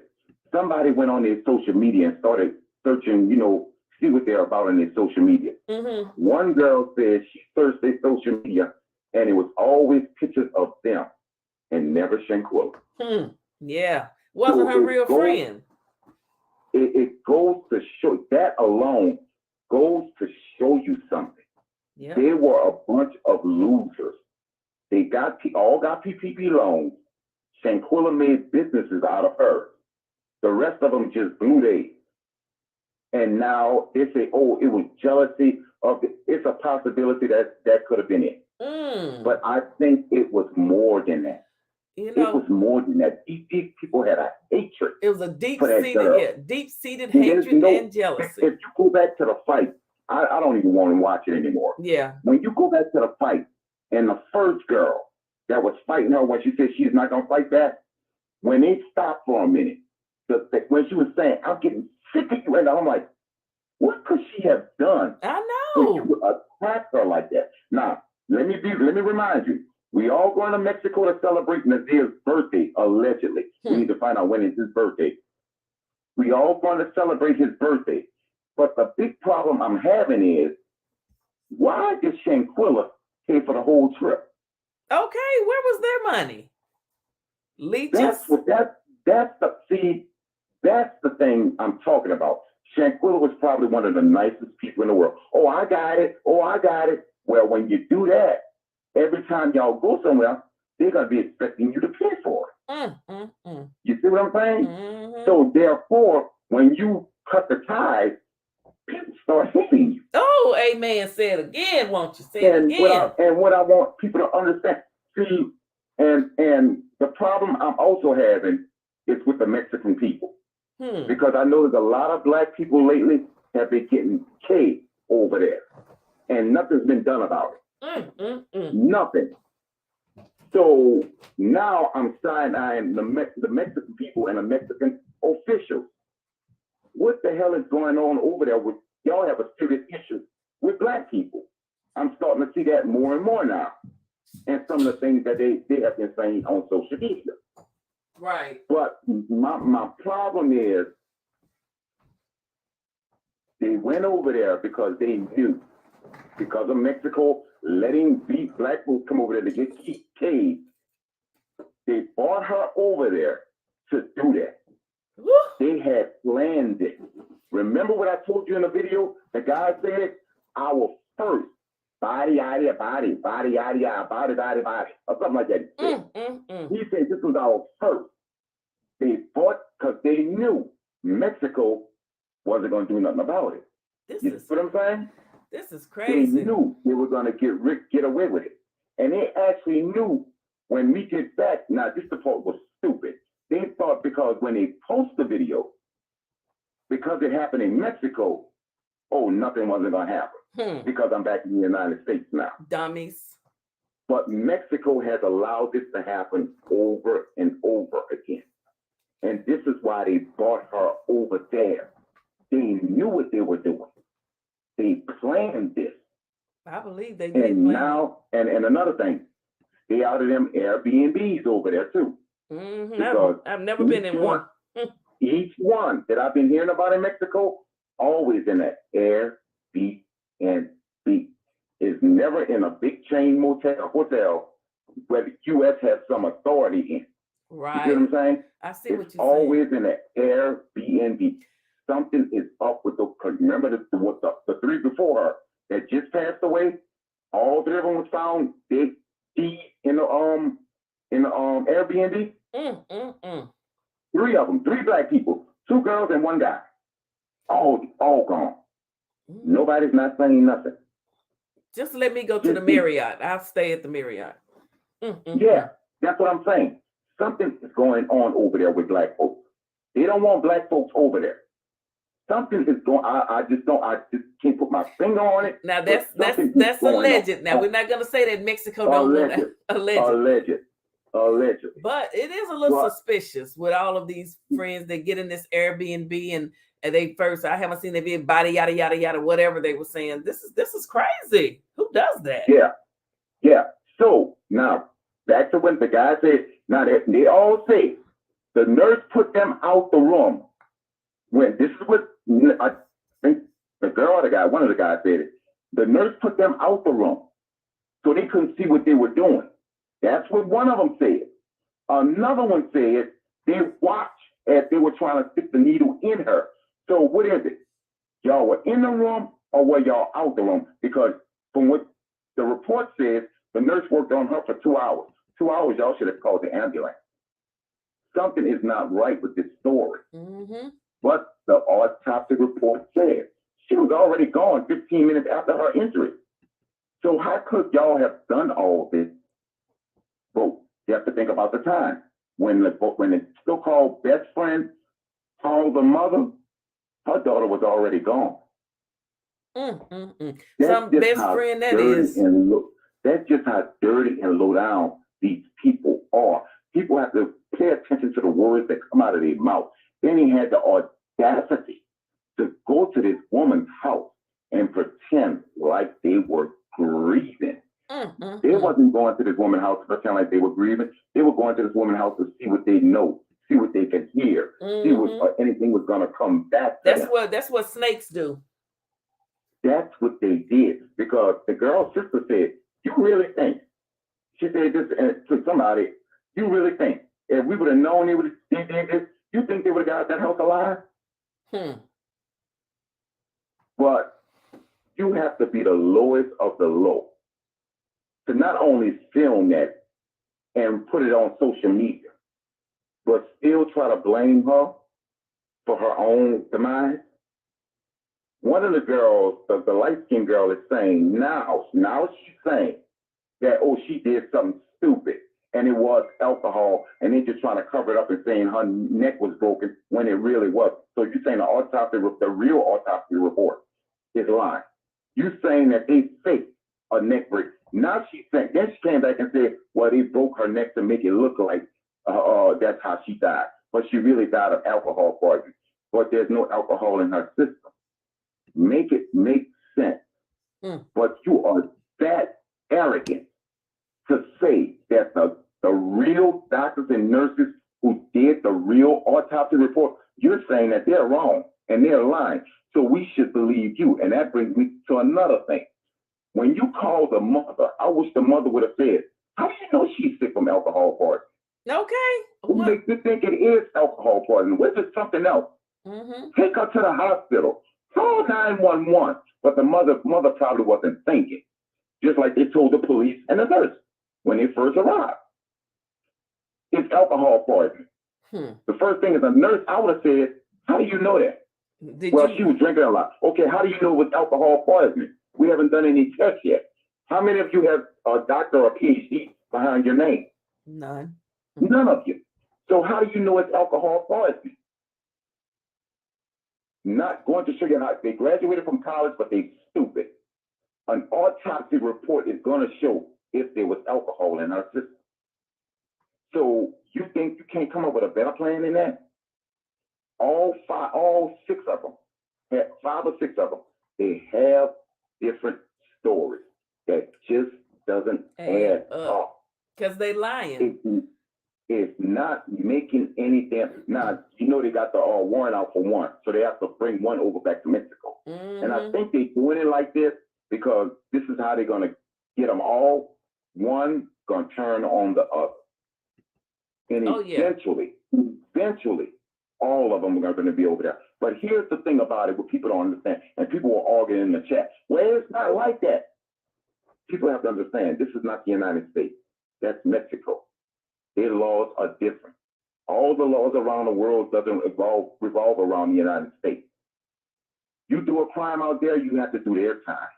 Somebody went on their social media and started searching, see what they're about on their social media. One girl said she searched their social media and it was always pictures of them and never Shanquella. Yeah. Wasn't her real friend. It goes to show, that alone goes to show you something. Yeah. They were a bunch of losers. They all got PPP loans. Shanquella made businesses out of her. The rest of them just blew theirs. And now they say, oh, it was jealousy of it. It's a possibility that could have been it. But I think it was more than that. It was more than that. These people had a hatred. It was a deep-seated hatred and jealousy. If you go back to the fight, I don't even want to watch it anymore. Yeah. When you go back to the fight, and the first girl that was fighting her when she said she's not going to fight back, when they stopped for a minute, when she was saying, I'm getting sick of you, and I'm like, what could she have done? I know. You attack her like that. Now, let me remind you, we all going to Mexico to celebrate Nazir's birthday, allegedly. We need to find out when is his birthday. We all going to celebrate his birthday. But the big problem I'm having is, why did Shanquella pay for the whole trip? Okay, where was their money? Leeches? That's the thing I'm talking about. Shanquella was probably one of the nicest people in the world. Oh, I got it. Well, when you do that, every time y'all go somewhere, they're going to be expecting you to pay for it. You see what I'm saying? So therefore, when you cut the ties, people start hating you. Oh, amen. Say it again, won't you? Say it again. What I want people to understand, see, and the problem I'm also having is with the Mexican people. Because I know there's a lot of black people lately have been getting K over there. And nothing's been done about it. Nothing. So now I'm side-eyeing the Mexican people and the Mexican officials. What the hell is going on over there? Y'all have a serious issue with black people. I'm starting to see that more and more now. And some of the things that they have been saying on social media. Right. But my problem is they went over there because they knew, because of Mexico letting black folks come over there to get caged. They brought her over there to do that. Woo. They had planned it. Remember what I told you in the video? The guy said, our first body, or something like that. He said this was our first. They fought because they knew Mexico wasn't going to do nothing about it. You see what I'm saying? This is crazy. They knew they were going to get away with it. And they actually knew when we get back. Now, this part was stupid. They thought because when they post the video, because it happened in Mexico, oh, nothing wasn't going to happen because I'm back in the United States now. Dummies. But Mexico has allowed this to happen over and over again. And this is why they brought her over there. They knew what they were doing. They planned this. I believe they did. And now, and another thing, they out of them Airbnbs over there too. I've never been in one. Each one that I've been hearing about in Mexico, always in an Airbnb. Is never in a big chain hotel where the U.S. has some authority in. Right. You see what I'm saying? I see what you're saying. It's always in an Airbnb. Something is up with remember the three before her that just passed away? All three of them was found dead in the Airbnb. Three of them, 3 black people, 2 girls and 1 guy. All gone. Nobody's not saying nothing. Just let me go to the Marriott. I'll stay at the Marriott. Yeah, that's what I'm saying. Something is going on over there with black folks. They don't want black folks over there. Something is going. I just can't put my finger on it. Now that's alleged. Now we're not gonna say that Mexico don't want that. Alleged. But it is a little suspicious with all of these friends that get in this Airbnb and they first. I haven't seen they be body yada yada yada whatever they were saying. This is crazy. Who does that? Yeah. So now back to when the guy said. Now they all say the nurse put them out the room. When this is what I think the girl or the guy, one of the guys said it. The nurse put them out the room so they couldn't see what they were doing. That's what one of them said. Another one said they watched as they were trying to stick the needle in her. So what is it? Y'all were in the room or were y'all out the room? Because from what the report says, the nurse worked on her for 2 hours. 2 hours, y'all should have called the ambulance. Something is not right with this story. But the autopsy report said she was already gone 15 minutes after her injury. So how could y'all have done all this? Well, you have to think about the time. When the so-called best friend called the mother, her daughter was already gone. Some best friend that is. That's just how dirty and low down these people are. People have to pay attention to the words that come out of their mouth. Then he had the audacity to go to this woman's house and pretend like they were grieving. They wasn't going to this woman's house to pretend like they were grieving. They were going to this woman's house to see what they know, see what they can hear, see what anything was going to come back to them. That's what snakes do. That's what they did, because the girl's sister said, "You really think?" She said this to somebody. "You really think if we would have known they did this, you think they would have got that house alive?" But you have to be the lowest of the low to not only film that and put it on social media, but still try to blame her for her own demise. One of the girls, the light-skinned girl, is saying now she's saying that, oh, she did something stupid and it was alcohol, and they're just trying to cover it up and saying her neck was broken when it really was. So you're saying the real autopsy report is lying. You're saying that they faked a neck break. Now she's saying, then she came back and said, well, they broke her neck to make it look like that's how she died. But she really died of alcohol poisoning. But there's no alcohol in her system. Make it make sense. But you are that arrogant to say that the real doctors and nurses who did the real autopsy report, you're saying that they're wrong and they're lying. So we should believe you. And that brings me to another thing. When you call the mother, I wish the mother would have said, how do you know she's sick from alcohol poisoning? Okay. Who makes you think it is alcohol poisoning? What if it's something else? Take her to the hospital. Call 911. But the mother probably wasn't thinking. Just like they told the police and the nurse when they first arrived. It's alcohol poisoning. The first thing is a nurse, I would have said, how do you know that? She was drinking a lot. Okay, how do you know it's alcohol poisoning? We haven't done any tests yet. How many of you have a doctor or a PhD behind your name? None. None of you. So how do you know it's alcohol poisoning? Not going to show you how they graduated from college, but they stupid. An autopsy report is going to show if there was alcohol in our system. So you think you can't come up with a better plan than that? All 6 of them, 5 or 6 of them, they have different stories that just doesn't add up. Because they lying. It's not making any damn. Now, you know they got the warrant out for one, so they have to bring one over back to Mexico. And I think they're doing it like this because this is how they're going to get them all. One going to turn on the other. And eventually, all of them are going to be over there. But here's the thing about it, what people don't understand, and people were arguing in the chat. Well, it's not like that. People have to understand, this is not the United States. That's Mexico. Their laws are different. All the laws around the world doesn't revolve around the United States. You do a crime out there, you have to do their time.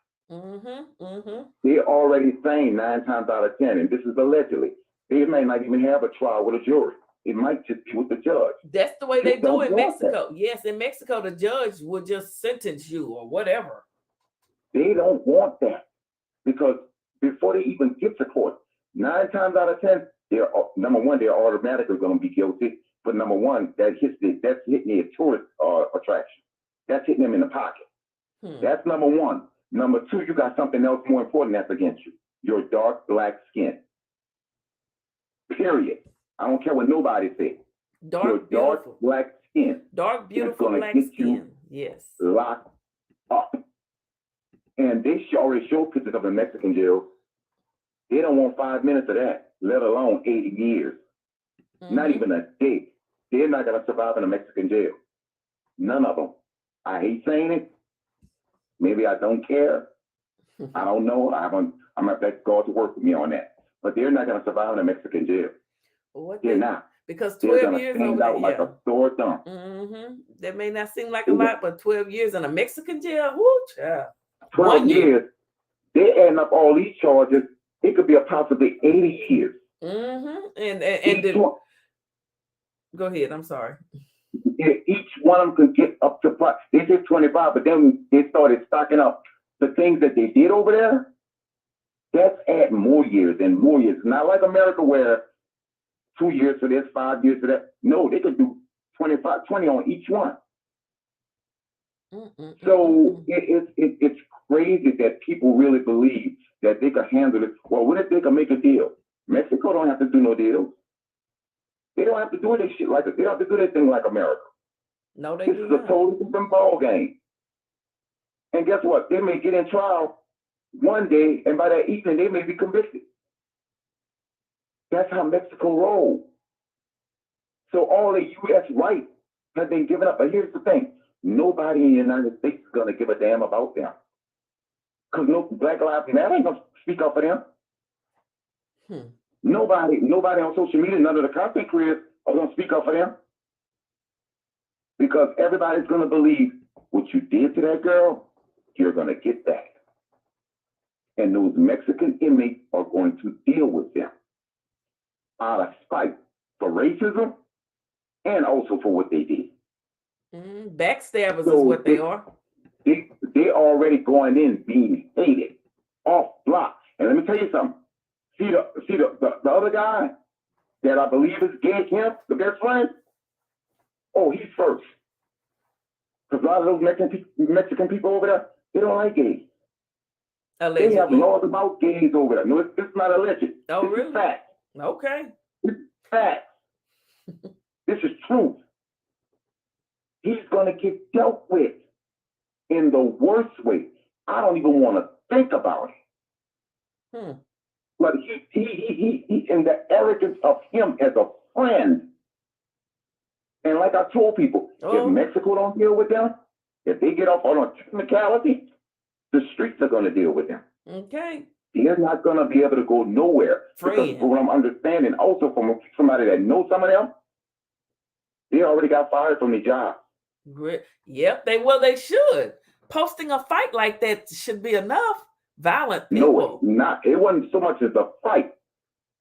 They're already saying 9 times out of 10, and this is allegedly, they may not even have a trial with a jury. It might just be with the judge. That's the way they do in Mexico. Yes, in Mexico, the judge will just sentence you or whatever. They don't want that because before they even get to court, 9 times out of 10, they're number one, they're automatically going to be guilty. But number one, that's hitting their tourist attraction. That's hitting them in the pocket. That's number one. Number two, you got something else more important that's against you. Your dark black skin. Period. I don't care what nobody says. Your dark black skin. Dark, beautiful black skin. Yes. Locked up. And they already show pictures of the Mexican jail. They don't want 5 minutes of that, let alone 80 years. Not even a day. They're not going to survive in a Mexican jail. None of them. I hate saying it. Maybe I don't care. I don't know. I'm going to beg God to work with me on that. But they're not going to survive in a Mexican jail. They're not. Because 12 years over there, like a sore thumb. That may not seem like a lot, but 12 years in a Mexican jail, whoo, child. 12 years, they're adding up all these charges. It could be a possibly 80 years. Go ahead, I'm sorry. Each one of them could get up to, they said 25, but then they started stocking up the things that they did over there. That's adding more years and more years. Not like America where 2 years for this, 5 years for that. No, they could do 20 on each one. So it's crazy that people really believe that they can handle it. Well, what if they can make a deal? Mexico don't have to do no deals. They don't have to do this shit like it. They don't have to do that thing like America. No, this is a totally different ball game. And guess what? They may get in trial one day, and by that evening, they may be convicted. That's how Mexico rolls. So all the U.S. rights have been given up. But here's the thing. Nobody in the United States is going to give a damn about them. Because no Black Lives Matter ain't going to speak up for them. Nobody on social media, none of the content creators are going to speak up for them. Because everybody's going to believe what you did to that girl, you're going to get back. And those Mexican inmates are going to deal with them out of spite for racism and also for what they did. Backstabbers is what they are. They already going in being hated off block. And let me tell you something. See the other guy that I believe is Gay Kemp, the best friend? Oh, he's first. Because a lot of those Mexican people over there, they don't like gays. Allegedly. They have laws about gays over there. No, it's not alleged. Oh, really? It's fact. Okay. It's fact. This is truth. He's going to get dealt with in the worst way. I don't even want to think about it. But he and the arrogance of him as a friend. And like I told people, if Mexico don't deal with them, if they get off on a technicality, the streets are going to deal with them. Okay. They're not going to be able to go nowhere. Because from what I'm understanding, also from somebody that knows some of them, they already got fired from their job. Yep, they should. Posting a fight like that should be enough. Violent people. No, it's not. It wasn't so much as a fight.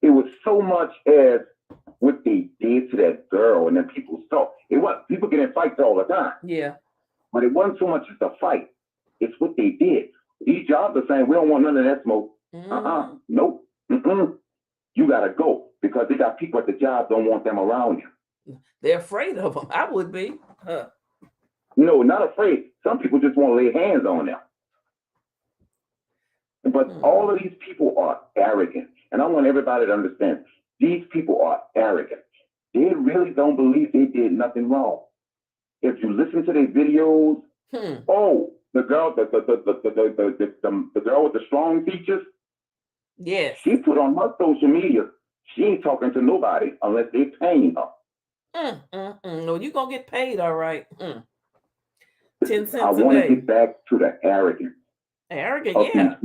It was so much as what they did to that girl, and then people saw. It was people get in fights all the time. Yeah. But it wasn't so much as a fight. It's what they did. These jobs are saying we don't want none of that smoke. Nope. You gotta go because they got people at the job don't want them around you. They're afraid of them. I would be. No, not afraid. Some people just want to lay hands on them. But all of these people are arrogant. And I want everybody to understand, these people are arrogant. They really don't believe they did nothing wrong. If you listen to their videos, the girl, the girl with the strong features, yes, she put on her social media, she ain't talking to nobody unless they paying her. No, you're going to get paid, all right. 10 cents I want to get back to the arrogance. Arrogant, yeah.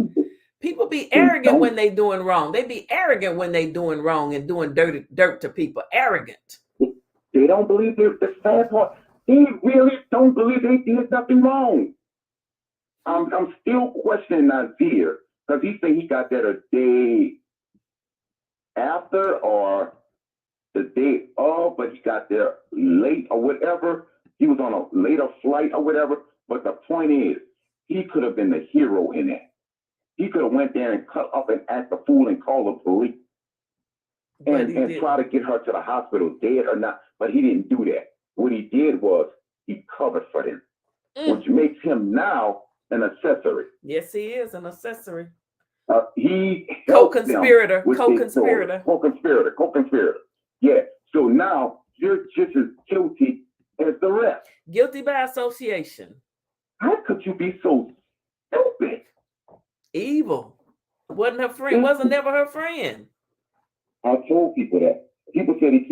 People be arrogant when they doing wrong. They be arrogant when they doing wrong and doing dirt to people. Arrogant. They don't believe the sad part. They really don't believe they did nothing wrong. I'm still questioning Nazir because he said he got there a day after or the day of, but he got there late or whatever. He was on a later flight or whatever. But the point is, he could have been the hero in that. He could have went there and cut up and act the fool and call the police and try to get her to the hospital, dead or not. But he didn't do that. What he did was he covered for them, which makes him now an accessory. Yes, he is an accessory. He co-conspirator. Yeah. So now you're just as guilty as the rest. Guilty by association. How could you be so stupid? Evil. Wasn't her friend. Wasn't never her friend. I told people that. People say they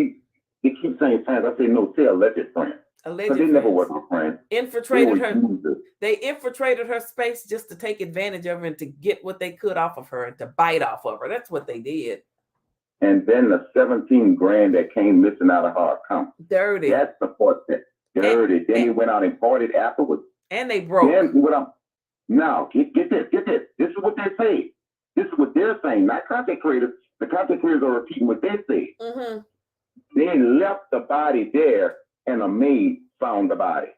keep saying friends. I say no, say alleged friends. Because they never were her friends. Infiltrated her. They infiltrated her space just to take advantage of her and to get what they could off of her and to bite off of her. That's what they did. And then the 17 grand that came missing out of her account. Dirty. That's the part that dirty. Then he went out and partied afterwards. And they broke. Now, get this. This is what they say. This is what they're saying. Not content creators. The content creators are repeating what they say. They left the body there, and a maid found the body.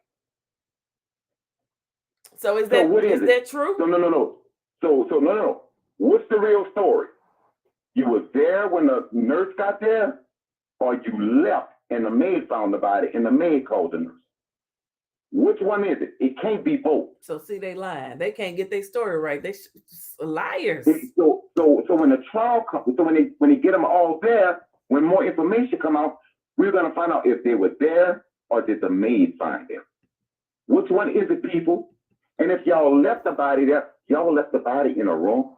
So is that true? No. So no. What's the real story? You was there when the nurse got there, or you left and the maid found the body and the maid called the nurse? Which one is it? It can't be both. So see, they lying. They can't get their story right. They liars. So when the trial comes, so when they get them all there, when more information come out, we're gonna find out if they were there or did the maid find them. Which one is it, people? And if y'all left the body there, y'all left the body in a room?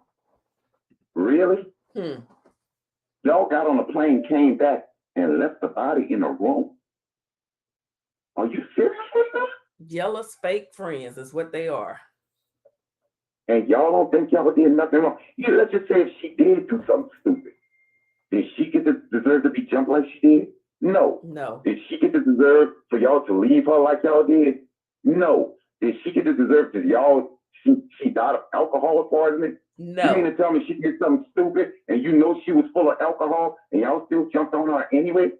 Really? Y'all got on a plane, came back, and left the body in a room? Are you serious with that? Jealous fake friends is what they are. And y'all don't think y'all did nothing wrong? Yeah, let's just say if she did do something stupid, did she get to deserve to be jumped like she did? No. Did she get to deserve for y'all to leave her like y'all did? No. Did she get to deserve to she died of alcohol poisoning? No. You mean to tell me she did something stupid and you know she was full of alcohol and y'all still jumped on her anyway?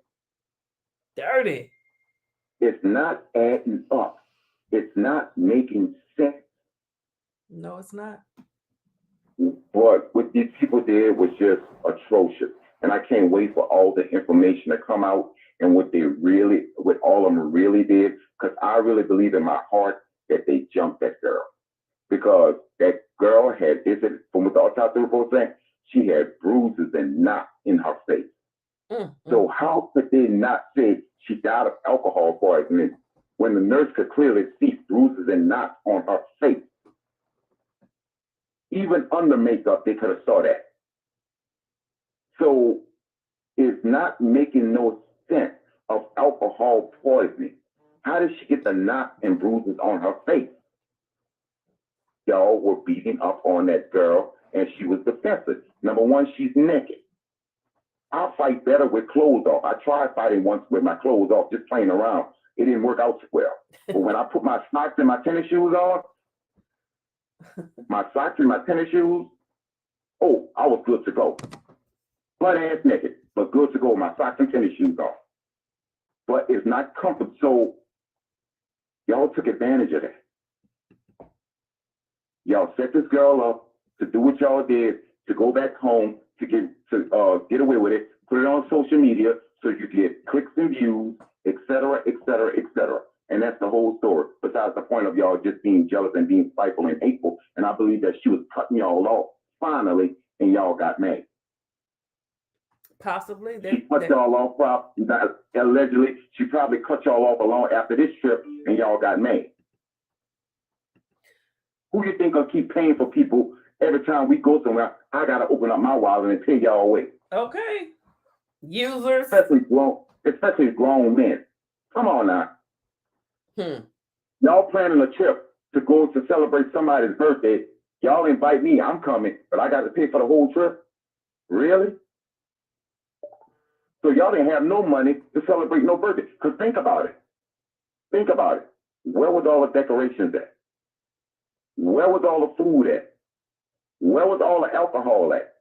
Dirty. It's not adding up. It's not making sense. No, it's not. But what these people did was just atrocious. And I can't wait for all the information to come out and what all of them really did. Because I really believe in my heart that they jumped that girl. Because that girl had, from what the autopsy report saying, she had bruises and knots in her face. So how could they not say she died of alcohol poisoning when the nurse could clearly see bruises and knots on her face? Even under makeup, they could have saw that. So it's not making no sense of alcohol poisoning. How did she get the knots and bruises on her face? Y'all were beating up on that girl, and she was defensive. Number one, she's naked. I fight better with clothes off. I tried fighting once with my clothes off, just playing around. It didn't work out so well. But when I put my socks and my tennis shoes on, oh, I was good to go. Butt ass naked, but good to go. My socks and tennis shoes on. But it's not comfortable. So y'all took advantage of that. Y'all set this girl up to do what y'all did, to go back home, to get away with it, put it on social media so you get clicks and views, et cetera, et cetera, et cetera. And that's the whole story, besides the point of y'all just being jealous and being spiteful and hateful. And I believe that she was cutting y'all off finally, and y'all got mad. Possibly. She cut y'all off, allegedly. She probably cut y'all off along after this trip, and y'all got mad. Who you think gonna keep paying for people every time we go somewhere? I gotta open up my wallet and pay y'all away. Okay. Users. Especially grown men. Come on now. Y'all planning a trip to go to celebrate somebody's birthday. Y'all invite me, I'm coming, but I got to pay for the whole trip? Really? So y'all didn't have no money to celebrate no birthday. Because think about it. Where was all the decorations at? Where was all the food at? Where was all the alcohol at?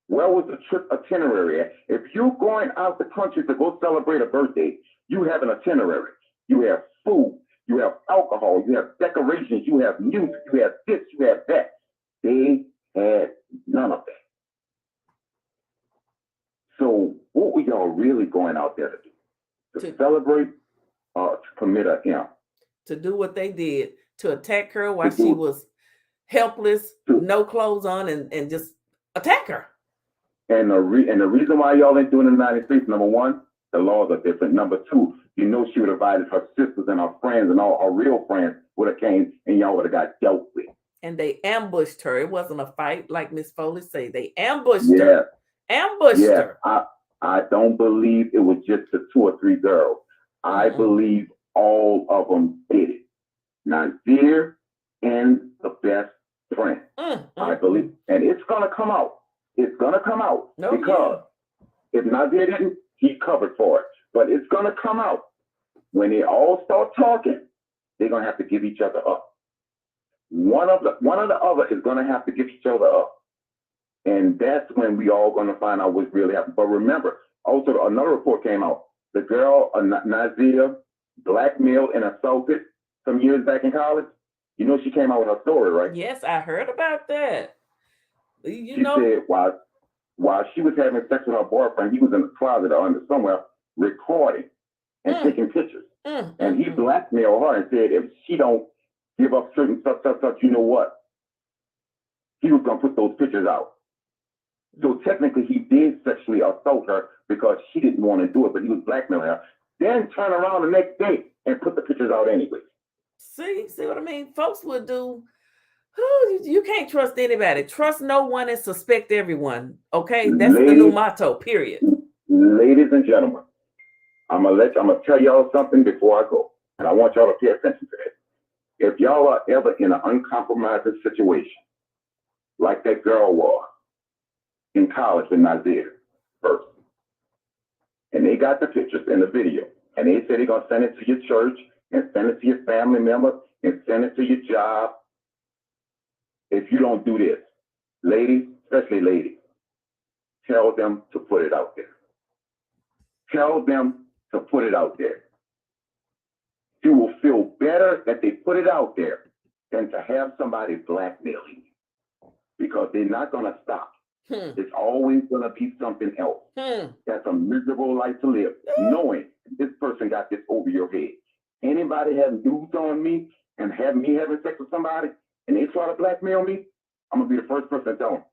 Where was the trip itinerary at? If you're going out the country to go celebrate a birthday, you have an itinerary. You have food, you have alcohol, you have decorations, you have music, you have this, you have that. They had none of that. So what were y'all really going out there to do? To celebrate or to commit a hymn? To do what they did, to attack her while she was helpless, no clothes on, and just attack her. And the reason why y'all ain't doing it in the United States, number one, the laws are different. Number two, you know she would have invited her sisters and her friends and all her real friends would have came and y'all would have got dealt with. And they ambushed her. It wasn't a fight like Miss Foley said. They ambushed her. Ambushed her. I don't believe it was just the 2 or 3 girls. I believe all of them did it. Nazir and the best friend. I believe. And it's going to come out. It's going to come out. Because if Nazir didn't, he covered for it. But it's going to come out. When they all start talking, they're going to have to give each other up. One of the other is going to have to give each other up. And that's when we all going to find out what's really happening. But remember, also another report came out. The girl, Nazir, blackmailed and assaulted some years back in college. You know she came out with her story, right? Yes, I heard about that. She said while she was having sex with her boyfriend, he was in the closet or under somewhere recording and taking pictures. And he blackmailed her and said if she don't give up certain stuff, you know what? He was going to put those pictures out. So technically he did sexually assault her because she didn't want to do it, but he was blackmailing her. Then turn around the next day and put the pictures out anyway. See what I mean? Folks would do. You can't trust anybody. Trust no one and suspect everyone. Okay, that's the new motto. Period. Ladies and gentlemen, I'm gonna tell y'all something before I go, and I want y'all to pay attention to this. If y'all are ever in an uncompromising situation, like that girl was in college with Nazir first, and they got the pictures and the video, and they said they're gonna send it to your church and send it to your family member and send it to your job. If you don't do this, ladies, especially ladies, tell them to put it out there. Tell them to put it out there. You will feel better that they put it out there than to have somebody blackmailing you, because they're not going to stop. It's always going to be something else. That's a miserable life to live, knowing this person got this over your head. Anybody have news on me and have me having sex with somebody and they try to blackmail me, I'm going to be the first person to tell them,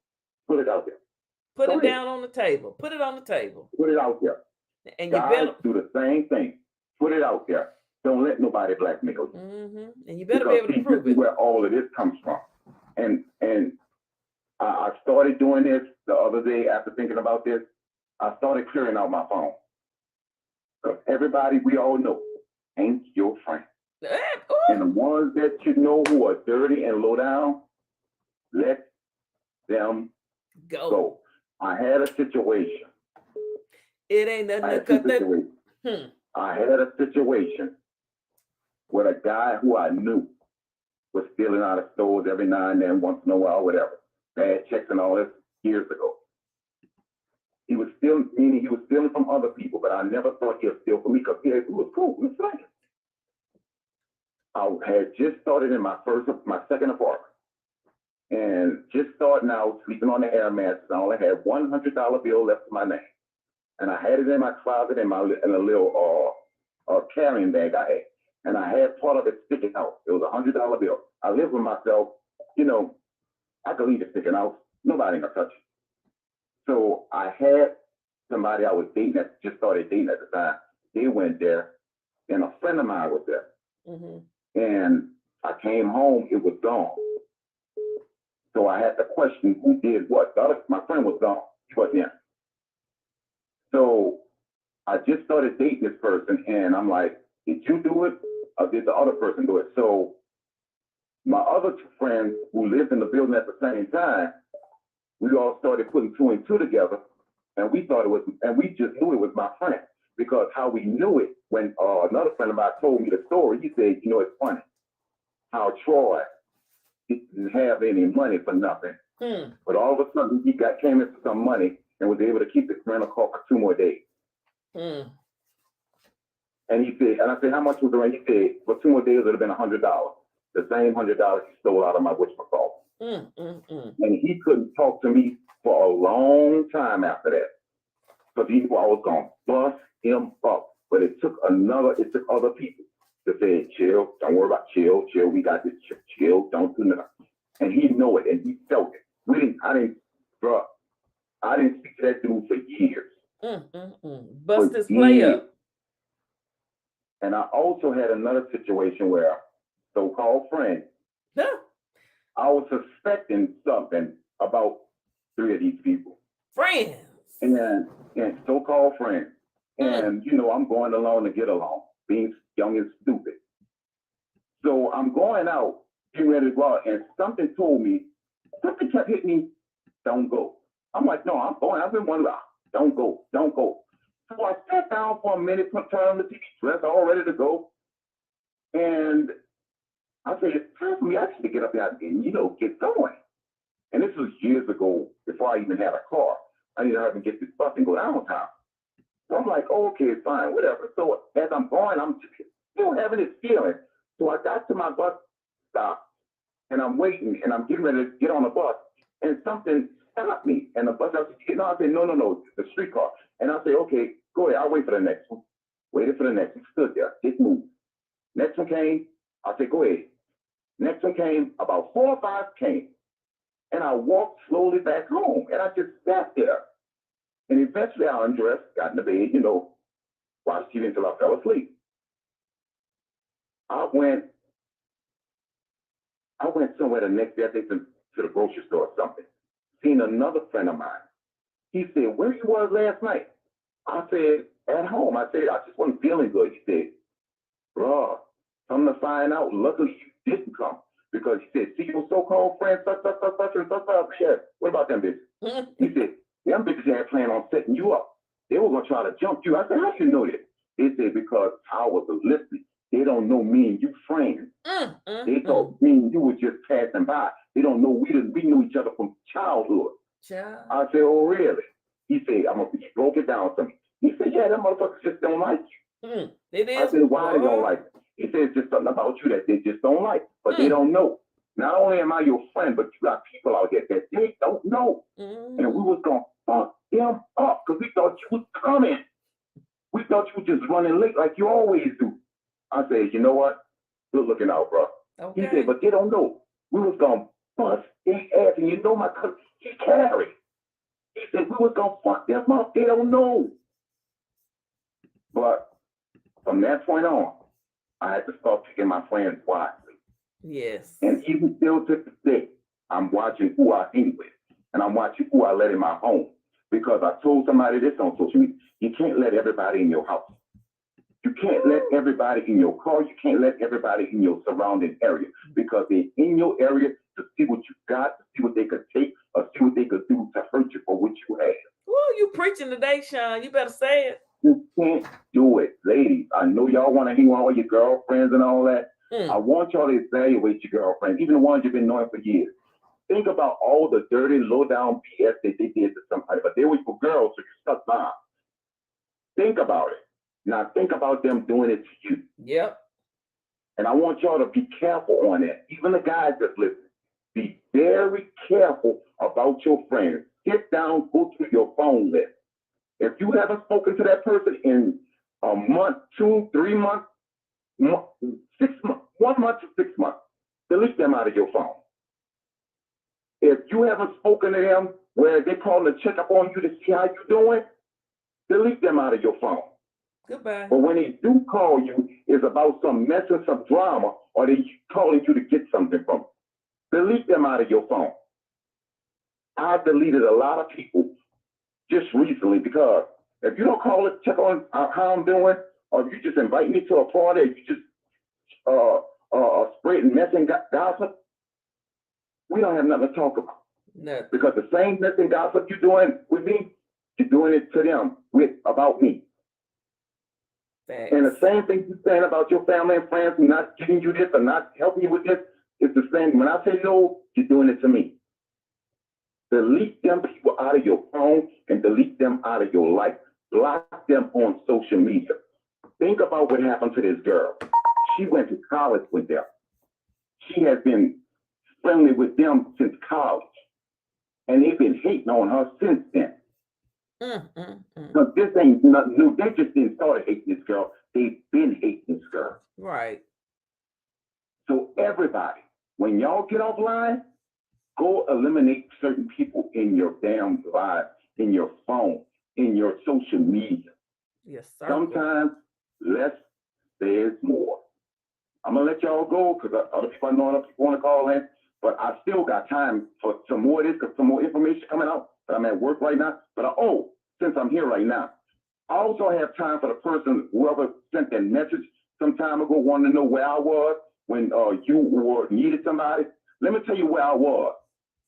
put it out there. Put Go it ahead. down on the table. Put it on the table. Put it out there. And you Guys better do the same thing. Put it out there. Don't let nobody blackmail you. and you better be able to prove this is it. where all of this comes from. And I started doing this the other day after thinking about this. I started clearing out my phone. Because everybody we all know ain't your friend. And the ones that you know who are dirty and low down, let them go. I had a situation. It ain't nothing to cut that. I had a situation with a guy who I knew was stealing out of stores every now and then, once in a while, whatever. Bad checks and all this years ago. He was stealing, meaning he was stealing from other people, but I never thought he would steal from me because he was cool. He was fine. I had just started in my second apartment. And just starting out, sleeping on the air mattress. I only had $100 bill left in my name. And I had it in my closet in a little carrying bag I had. And I had part of it sticking out. It was a $100 bill. I lived with myself, I could leave it sticking out. Nobody gonna touch it. So I had somebody I was dating that just started dating at the time. They went there, and a friend of mine was there. And I came home, it was gone. So I had to question who did what. My friend was gone. He wasn't here. So I just started dating this person, and I'm like, did you do it, or did the other person do it? So my other two friends who lived in the building at the same time, we all started putting two and two together, and we just knew it was my friend, because how we knew it, when another friend of mine told me the story, he said, it's funny how Troy didn't have any money for nothing, but all of a sudden he came into some money and was able to keep the rental car for 2 more days. And he said, and I said, how much was the rent? He said, for 2 more days, it would have been $100. The same $100 he stole out of my whatchamacallit. And he couldn't talk to me for a long time after that, because he knew I was going to bust him up. But it took other people to say, chill, don't worry about chill, we got this, chill, don't do nothing. And he knew it, and he felt it. I didn't speak to that dude for years. Bust this play up. And I also had another situation where so-called friend, I was suspecting something about 3 of these people. Friends. And so-called friends. And, I'm going along to get along, being young and stupid. So I'm going out, getting ready to go out, and something kept hitting me, don't go. I'm like, no, I'm going. I've been wondering, don't go. So I sat down for a minute, turned on the TV, dressed, all ready to go. And I said, it's time for me actually to get up there and, get going. And this was years ago, before I even had a car. I needed to have to get this bus and go downtown. So I'm like, oh, okay, fine, whatever. So as I'm going, I'm still having this feeling. So I got to my bus stop, and I'm waiting, and I'm getting ready to get on the bus, and something stopped me. And the bus, I said, no, the streetcar. And I said, okay, go ahead, I'll wait for the next one. Waited for the next one, stood there, didn't move. Next one came, I said, go ahead. Next one came, about 4 or 5 came. And I walked slowly back home, and I just sat there. And eventually I undressed, got in the bed, watched TV until I fell asleep. I went somewhere the next day, I think to the grocery store or something. Seen another friend of mine. He said, where you was last night? I said, at home. I said, I just wasn't feeling good. He said, bro, come to find out, luckily you didn't come. Because he said, see your so-called friends, such. Yeah, what about them bitches? He said, them bitches had planned on setting you up. They were going to try to jump you. I said, how do you know this? They said, because I was listening. They don't know me and you friends. They thought me and you were just passing by. They don't know we knew each other from childhood. I said, oh, really? He said, he broke it down to me. He said, yeah, them motherfuckers just don't like you. I said, why they don't like you? He said, it's just something about you that they just don't like, but they don't know. Not only am I your friend, but you got people out there that they don't know. And we was going to fuck them up because we thought you was coming. We thought you were just running late like you always do. I said, you know what? Good looking out, bro. Okay. He said, but they don't know. We was going to bust their ass. And my cousin, he carried. He said, we was going to fuck them up. They don't know. But from that point on, I had to start picking my friends wisely. Yes. And even still to this day, I'm watching who I hang with. And I'm watching who I let in my home. Because I told somebody this on social media, you can't let everybody in your house. You can't let everybody in your car. You can't let everybody in your surrounding area. Because they're in your area to see what you got, to see what they could take, or see what they could do to hurt you for what you have. Woo, you preaching today, Sean. You better say it. You can't do it. Ladies, I know y'all want to hang on with your girlfriends and all that. I want y'all to evaluate your girlfriends, even the ones you've been knowing for years. Think about all the dirty, low-down BS that they did to somebody, but they were for girls, so you stuck by them. Think about it. Now think about them doing it to you. Yep. And I want y'all to be careful on that. Even the guys that listen, be very careful about your friends. Sit down, go through your phone list. If you haven't spoken to that person in a month, 2, 3 months, 6 months, 1 month to 6 months, delete them out of your phone. If you haven't spoken to them where they call to check up on you to see how you're doing, delete them out of your phone. Goodbye. But when they do call you, it's about some mess or some drama, or they calling you to get something from them. Delete them out of your phone. I've deleted a lot of people just recently because if you don't call it, check on how I'm doing, or if you just invite me to a party, or you just spreading mess and gossip, we don't have nothing to talk about. Nothing. Because the same mess and gossip you're doing with me, you're doing it to them about me. Thanks. And the same thing you're saying about your family and friends who not giving you this or not helping you with this, it's the same. When I say no, you're doing it to me. Delete them people out of your phone and delete them out of your life. Block them on social media. Think about what happened to this girl. She went to college with them. She has been friendly with them since college. And they've been hating on her since then. Because this ain't nothing new. They just didn't start hating this girl. They've been hating this girl. Right. So everybody, when y'all get offline, go eliminate certain people in your damn life, in your phone, in your social media. Yes, sir. Sometimes less is more. I'm going to let y'all go because other people I know other people want to call in, but I still got time for some more of this because some more information coming out. But I'm at work right now. But since I'm here right now, I also have time for the person, whoever sent that message some time ago, wanted to know where I was when you needed somebody. Let me tell you where I was.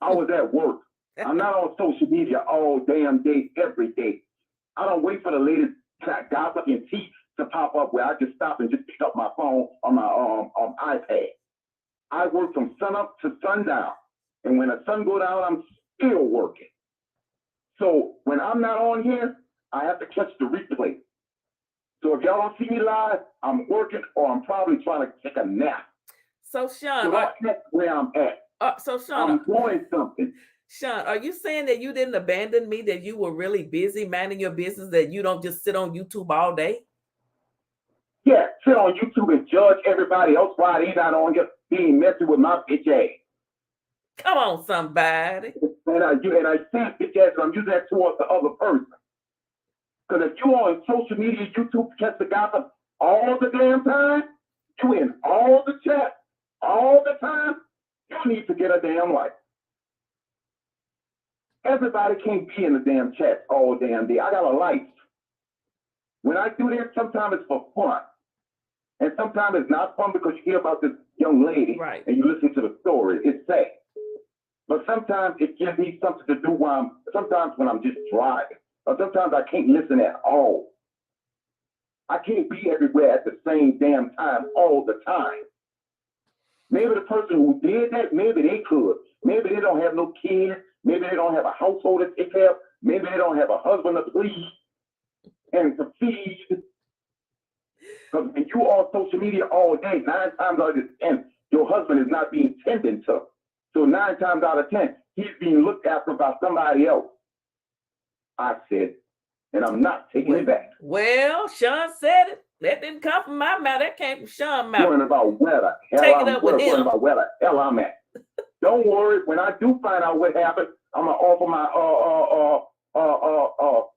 I was at work. I'm not on social media all damn day, every day. I don't wait for the latest gossip and tea to pop up where I just stop and just pick up my phone on my iPad. I work from sunup to sundown. And when the sun go down, I'm still working. So when I'm not on here, I have to catch the replay. So if y'all don't see me live, I'm working or I'm probably trying to take a nap. So Sean, so that's where I'm at. So Sean, I'm doing something. Sean, are you saying that you didn't abandon me, that you were really busy minding your business, that you don't just sit on YouTube all day? Yeah, sit on YouTube and judge everybody else while they not on here being messy with my bitch ass. Come on, somebody. And I say bitch ass, and I'm using that towards the other person. Because if you on social media, YouTube, catch the gossip all the damn time, you in all the chat, all the time, you need to get a damn life. Everybody can't be in the damn chat all damn day. I got a life. When I do this, sometimes it's for fun. And sometimes it's not fun because you hear about this young lady and you listen to the story. It's sad. But sometimes it gives me something to do sometimes when I'm just driving. Or sometimes I can't listen at all. I can't be everywhere at the same damn time all the time. Maybe the person who did that, maybe they could. Maybe they don't have no kids. Maybe they don't have a household to take care of. Maybe they don't have a husband to please and to feed. Because when you on social media all day, 9 times out of 10, your husband is not being tended to. So 9 times out of 10, he's being looked after by somebody else. I said, and I'm not taking it back. Well, Sean said it. That didn't come from my mouth. That came from Sean's mouth. Worrying about where the hell I'm at. Don't worry. When I do find out what happened, I'm gonna offer my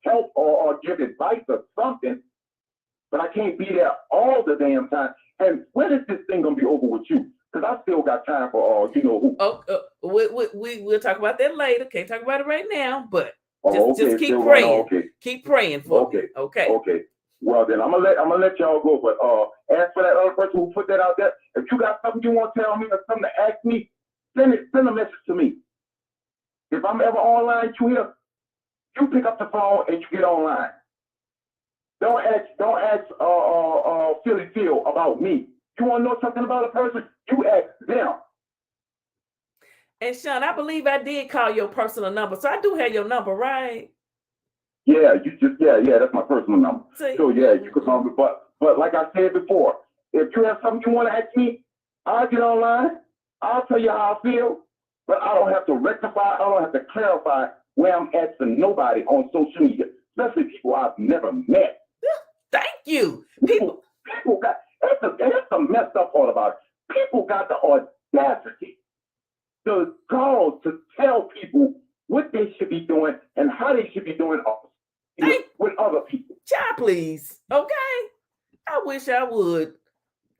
help or give advice or something, but I can't be there all the damn time. And when is this thing gonna be over with you? Because I still got time for you know who. We'll talk about that later. Can't talk about it right now, but just keep still praying. Okay. Keep praying for me. Okay. Okay. Well then I'm gonna let y'all go. But as for that other person who put that out there, if you got something you want to tell me or something to ask me, send a message to me. If I'm ever online, you pick up the phone and you get online. Don't ask Philly Phil about me. You want to know something about a person? You ask them. And Sean, I believe I did call your personal number, so I do have your number, right? Yeah, that's my personal number. See? So yeah, you can call me. But like I said before, if you have something you want to ask me, I'll get online. I'll tell you how I feel, but I don't have to rectify. I don't have to clarify where I'm at to nobody on social media, especially people I've never met. Thank you. People got that's the messed up part about it. People got the audacity to call to tell people what they should be doing and how they should be doing with other people. Child, please. Okay. I wish I would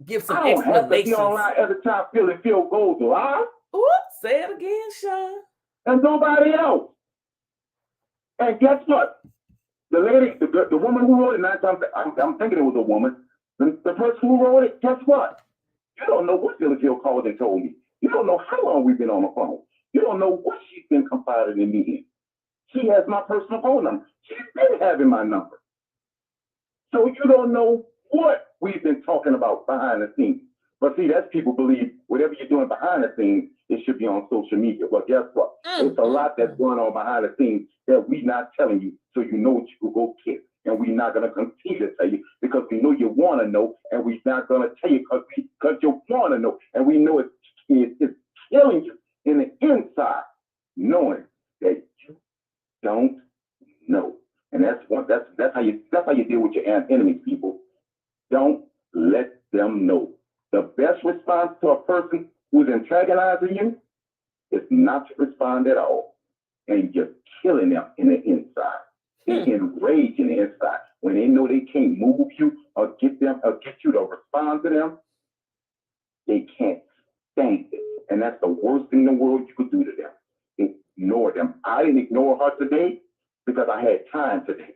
give some I don't have to be explanations. online every time Philly Phil goes live. Oops, say it again, Sean. And nobody else. And guess what? The lady, the woman who wrote it, I'm thinking it was a woman. The person who wrote it, guess what? You don't know what Philly Phil called and told me. You don't know how long we've been on the phone. You don't know what she's been confiding in me in. She has my personal phone number. She's been having my number. So you don't know what we've been talking about behind the scenes. But see, that's people believe whatever you're doing behind the scenes, it should be on social media. Well, guess what? It's a lot that's going on behind the scenes that we're not telling you, so you know what you can go kick. And we're not going to continue to tell you because we know you want to know, and we're not going to tell you because you want to know, and we know it's killing you in the inside, knowing that you don't know. And that's how you deal with your enemies, people. Don't let them know. The best response to a person who's antagonizing you is not to respond at all. And you're killing them in the inside. They enrage in the inside. When they know they can't move you or get you to respond to them, they can't stand it. And that's the worst thing in the world you could do to them. Ignore them. I didn't ignore her today because I had time today.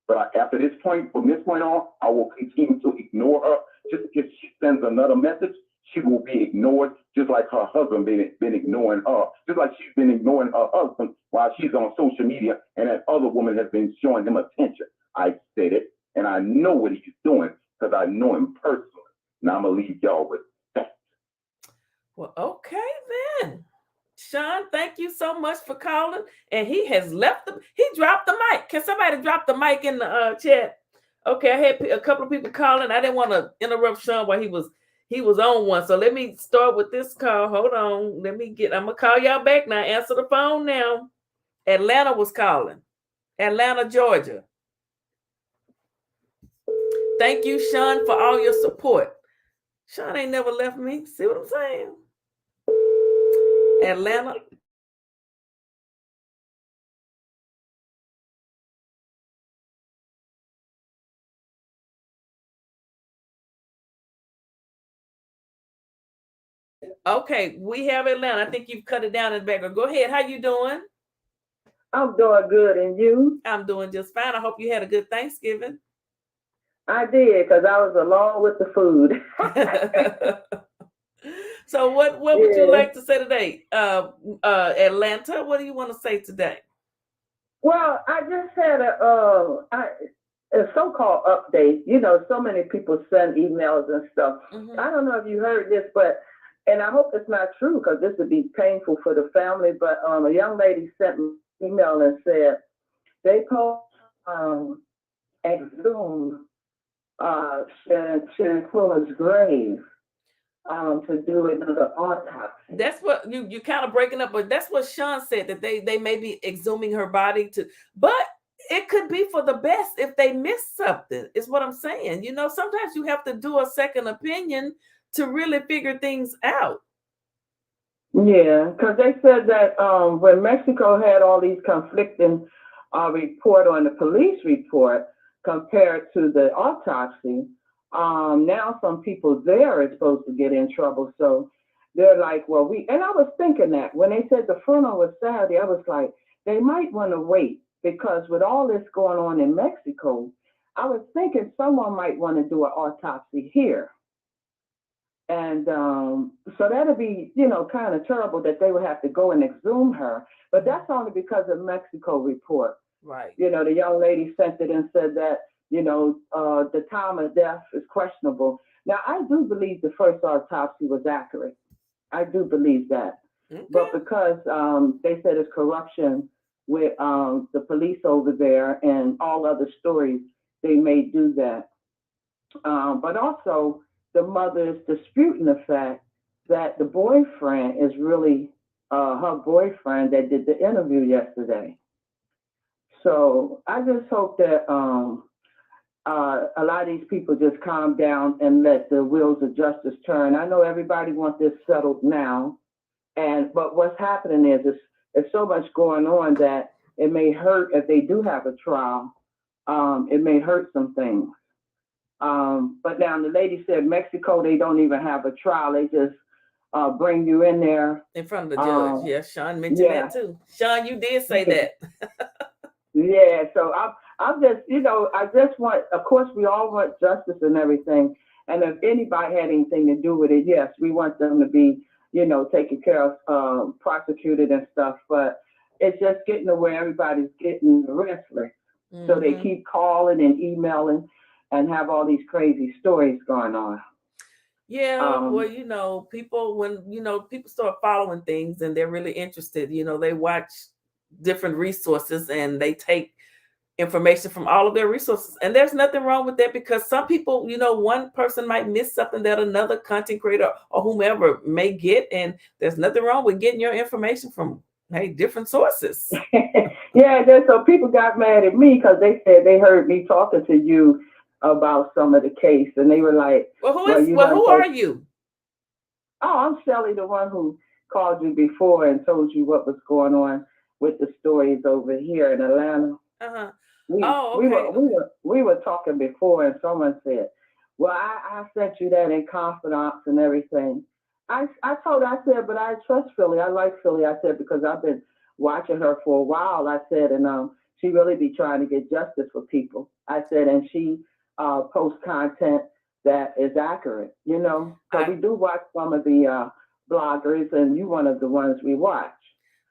But after this point, from this point on, I will continue to ignore her. Just if she sends another message, she will be ignored, just like her husband been ignoring her. Just like she's been ignoring her husband while she's on social media, and that other woman has been showing him attention. I said it, and I know what he's doing because I know him personally. Now I'm going to leave y'all with that. Well, okay then. Sean, thank you so much for calling. And he has he dropped the mic. Can somebody drop the mic in the chat? Okay, I had a couple of people calling. I didn't want to interrupt Sean while he was on one. So let me start with this call. Hold on. I'm gonna call y'all back now. Answer the phone now. Atlanta was calling. Atlanta, Georgia. Thank you, Sean, for all your support. Sean ain't never left me. See what I'm saying? Atlanta. Okay, we have Atlanta. I think you've cut it down in the background. Go ahead. How you doing? I'm doing good, and you? I'm doing just fine. I hope you had a good Thanksgiving. I did, because I was along with the food. So what would you like to say today? Atlanta, what do you want to say today? Well, I just had a so-called update. You know, so many people send emails and stuff. Mm-hmm. I don't know if you heard this, and I hope it's not true because this would be painful for the family, but a young lady sent me an email and said they called exhumed Shanquella's grave to do another autopsy. That's what you kind of breaking up, but that's what Sean said, that they may be exhuming her body but it could be for the best if they miss something, is what I'm saying. You know, sometimes you have to do a second opinion to really figure things out. Yeah, because they said that when Mexico had all these conflicting report on the police report compared to the autopsy, now some people there are supposed to get in trouble. So they're like, well, and I was thinking that when they said the funeral was Saturday, I was like, they might want to wait because with all this going on in Mexico, I was thinking someone might want to do an autopsy here. And so that'd be, kind of terrible that they would have to go and exhume her. But that's only because of Mexico report. Right. The young lady sent it and said that, the time of death is questionable. Now, I do believe the first autopsy was accurate. I do believe that. Okay. But because they said it's corruption with the police over there and all other stories, they may do that. But also, the mother is disputing the fact that the boyfriend is really her boyfriend that did the interview yesterday. So I just hope that a lot of these people just calm down and let the wheels of justice turn. I know everybody wants this settled now, but what's happening is there's so much going on that it may hurt if they do have a trial. It may hurt some things. But now the lady said Mexico, they don't even have a trial. They just bring you in there. In front of the judge. Yes, Sean mentioned that too. Sean, you did say that. Yeah, so I'm just, I just want, of course, we all want justice and everything. And if anybody had anything to do with it, yes, we want them to be, taken care of, prosecuted and stuff. But it's just getting to where everybody's getting restless. Mm-hmm. So they keep calling and emailing and have all these crazy stories going on. Yeah, well, people, when, people start following things and they're really interested, they watch different resources and they take information from all of their resources. And there's nothing wrong with that because some people, one person might miss something that another content creator or whomever may get. And there's nothing wrong with getting your information from, different sources. Yeah, so people got mad at me because they said they heard me talking to you about some of the case, and they were like, who are you? Oh, I'm Shelly, the one who called you before and told you what was going on with the stories over here in Atlanta. Uh-huh. We were talking before, and someone said, well, I sent you that in confidence and everything. I said, but I trust Philly. I like Philly. I said, because I've been watching her for a while. I said, and she really be trying to get justice for people. I said, and she post content that is accurate, So we do watch some of the bloggers, and you one of the ones we watch.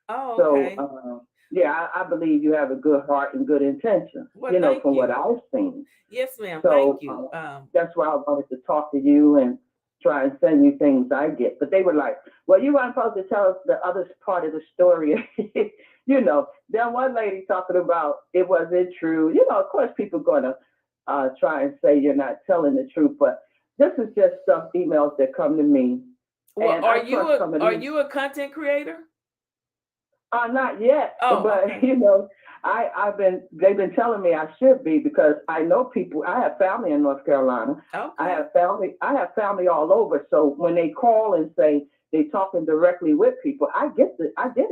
Oh, okay. So, I believe you have a good heart and good intention, from what I've seen. Yes, ma'am. So, thank you. That's why I wanted to talk to you and try and send you things I get. But they were like, well, you weren't supposed to tell us the other part of the story. Then one lady talking about it wasn't true. Of course, people going to try and say you're not telling the truth, but this is just some emails that come to me. Well, and are you a content creator? Not yet. Oh, but okay. They've been telling me I should be because I know people. I have family in North Carolina. Okay. I have family all over. So when they call and say they're talking directly with people, I get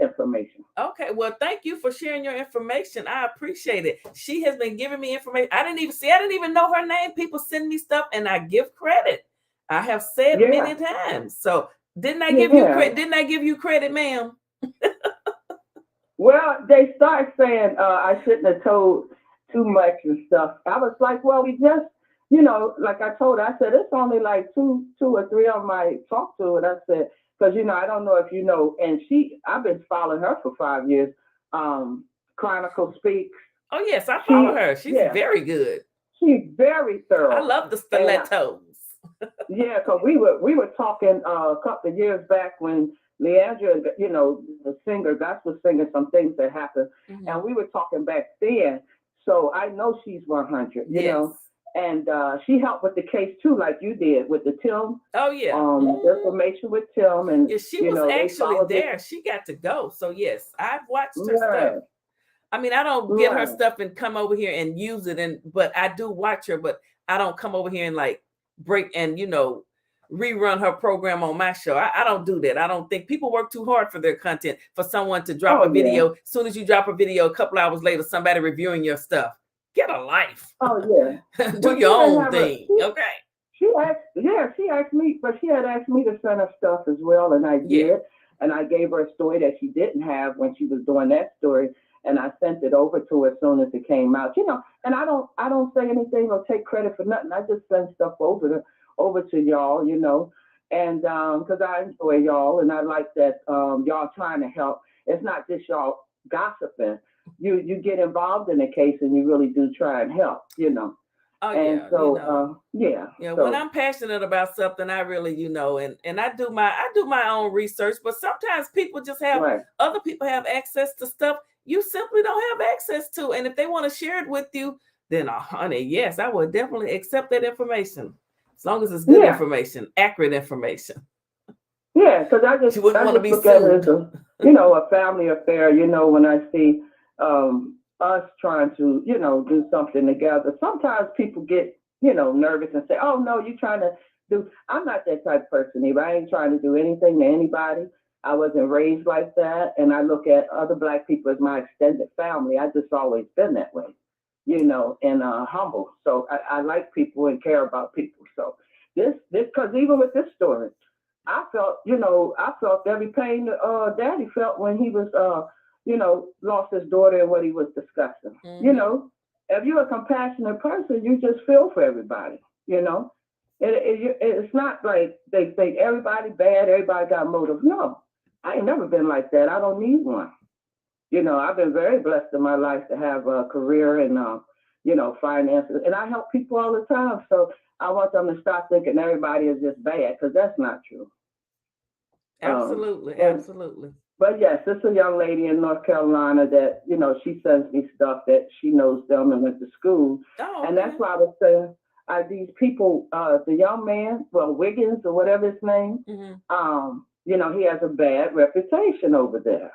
information. Okay. Well, thank you for sharing your information. I appreciate it. She has been giving me information. I didn't even know her name. People send me stuff and I give credit. I have said many times. So didn't I give you credit? Didn't I give you credit, ma'am? Well, they start saying I shouldn't have told too much and stuff. I was like, well, we just, like I told her, I said, it's only like two or three of them I talked to. And I said, because, I don't know if you know, and I've been following her for 5 years. Chronicle Speaks. Oh, yes, I follow her. She's very good. She's very thorough. I love the stilettos. Yeah, because we were talking a couple of years back when Leandra, the singer, gospel singer, some things that happened. Mm-hmm. And we were talking back then. So I know she's 100, you know. And she helped with the case too, like you did with the Tim. Oh, yeah. Information with Tim. And she was actually there. She got to go. So, yes, I've watched her stuff. I mean, I don't get her stuff and come over here and use it. But I do watch her, but I don't come over here and like break and, rerun her program on my show. I don't do that. I don't think people work too hard for their content for someone to drop a video. As soon as you drop a video, a couple hours later, somebody reviewing your stuff. Get a life. Oh yeah. Do your own thing. Okay. She asked me, but she had asked me to send her stuff as well, and I did. Yeah. And I gave her a story that she didn't have when she was doing that story, and I sent it over to her as soon as it came out. You know, and I don't say anything or take credit for nothing. I just send stuff over to y'all, you know, and because I enjoy y'all, and I like that y'all trying to help. It's not just y'all gossiping. You get involved in the case, and you really do try and help, you know. Oh, and yeah, so, you know. So, when I'm passionate about something, I really, you know, and I do my own research, but sometimes people just have, other people have access to stuff you simply don't have access to. And if they want to share it with you, then honey, yes, I would definitely accept that information. As long as it's good information, accurate information. Yeah, because I just look at it as a family affair, you know, when I see us trying to, you know, do something together. Sometimes people get, you know, nervous and say, oh, no, you're trying to do. I'm not that type of person either. I ain't trying to do anything to anybody. I wasn't raised like that. And I look at other Black people as my extended family. I just always been that way, you know, and humble. So I like people and care about people. So this, because even with this story, I felt every pain Daddy felt when he was, you know, lost his daughter and what he was discussing. Mm-hmm. You know, if you're a compassionate person, you just feel for everybody, you know. It's not like they think everybody bad, everybody got motive. No, I ain't never been like that. I don't need one. You know, I've been very blessed in my life to have a career and, you know, finances. And I help people all the time. So I want them to stop thinking everybody is just bad, because that's not true. Absolutely, absolutely. But yes, it's a young lady in North Carolina that, you know, she sends me stuff that she knows them and went to school. Oh, okay. And that's why I was saying, these people, the young man, Wiggins or whatever his name, you know, he has a bad reputation over there.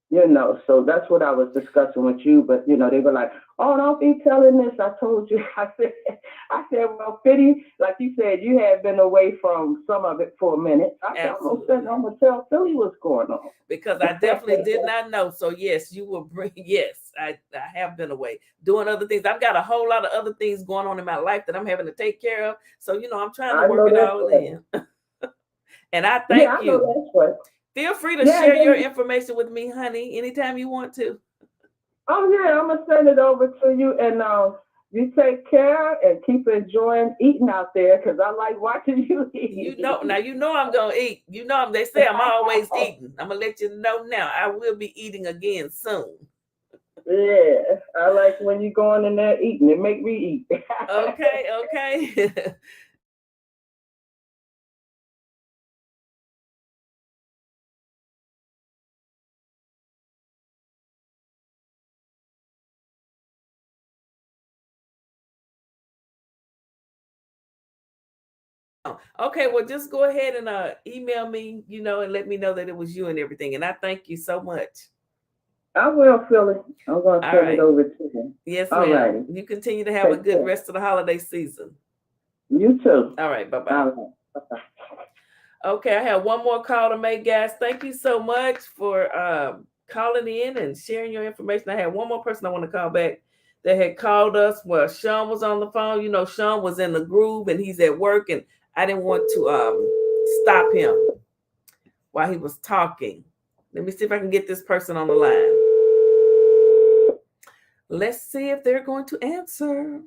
You know, so that's what I was discussing with you. But, you know, they were like, oh, don't be telling this. I told you. I said, well, Philly, like you said, you had been away from some of it for a minute. I said, I'm going to tell Philly what's going on. Because I definitely did not know. So, yes, you will bring, yes, I have been away doing other things. I've got a whole lot of other things going on in my life that I'm having to take care of. So, you know, I'm trying to work it all in. And I thank you. That's right. Feel free to share your information with me, honey, anytime you want to. Oh, yeah, I'm going to send it over to you. And you take care and keep enjoying eating out there, because I like watching you eat. You know I'm going to eat. You know, they say I'm always eating. I'm going to let you know now. I will be eating again soon. Yeah, I like when you're going in there eating. It make me eat. Okay. Okay, well, just go ahead and email me, you know, and let me know that it was you and everything. And I thank you so much. I will, Philly. I'm going to send it over to you. Yes, ma'am. You continue to have a good rest of the holiday season. You too. All right, bye-bye. Bye-bye. Okay, I have one more call to make, guys. Thank you so much for calling in and sharing your information. I had one more person I want to call back that had called us. Well, Sean was on the phone. You know, Sean was in the groove and he's at work, and I didn't want to stop him while he was talking. Let me see if I can get this person on the line. Let's see if they're going to answer.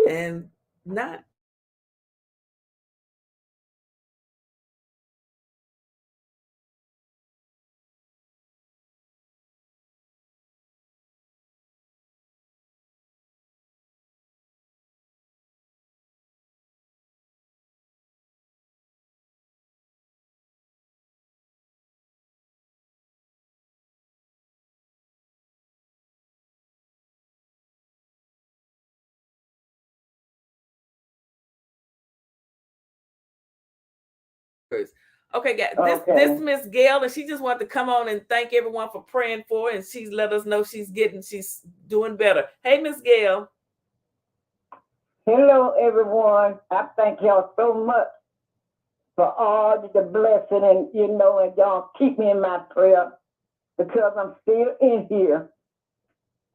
And not. Okay, guys, this Miss Gail, and she just wanted to come on and thank everyone for praying for her, and she's let us know she's doing better. Hey, Miss Gail. Hello, everyone. I thank y'all so much for all the blessing, and and y'all keep me in my prayer because I'm still in here.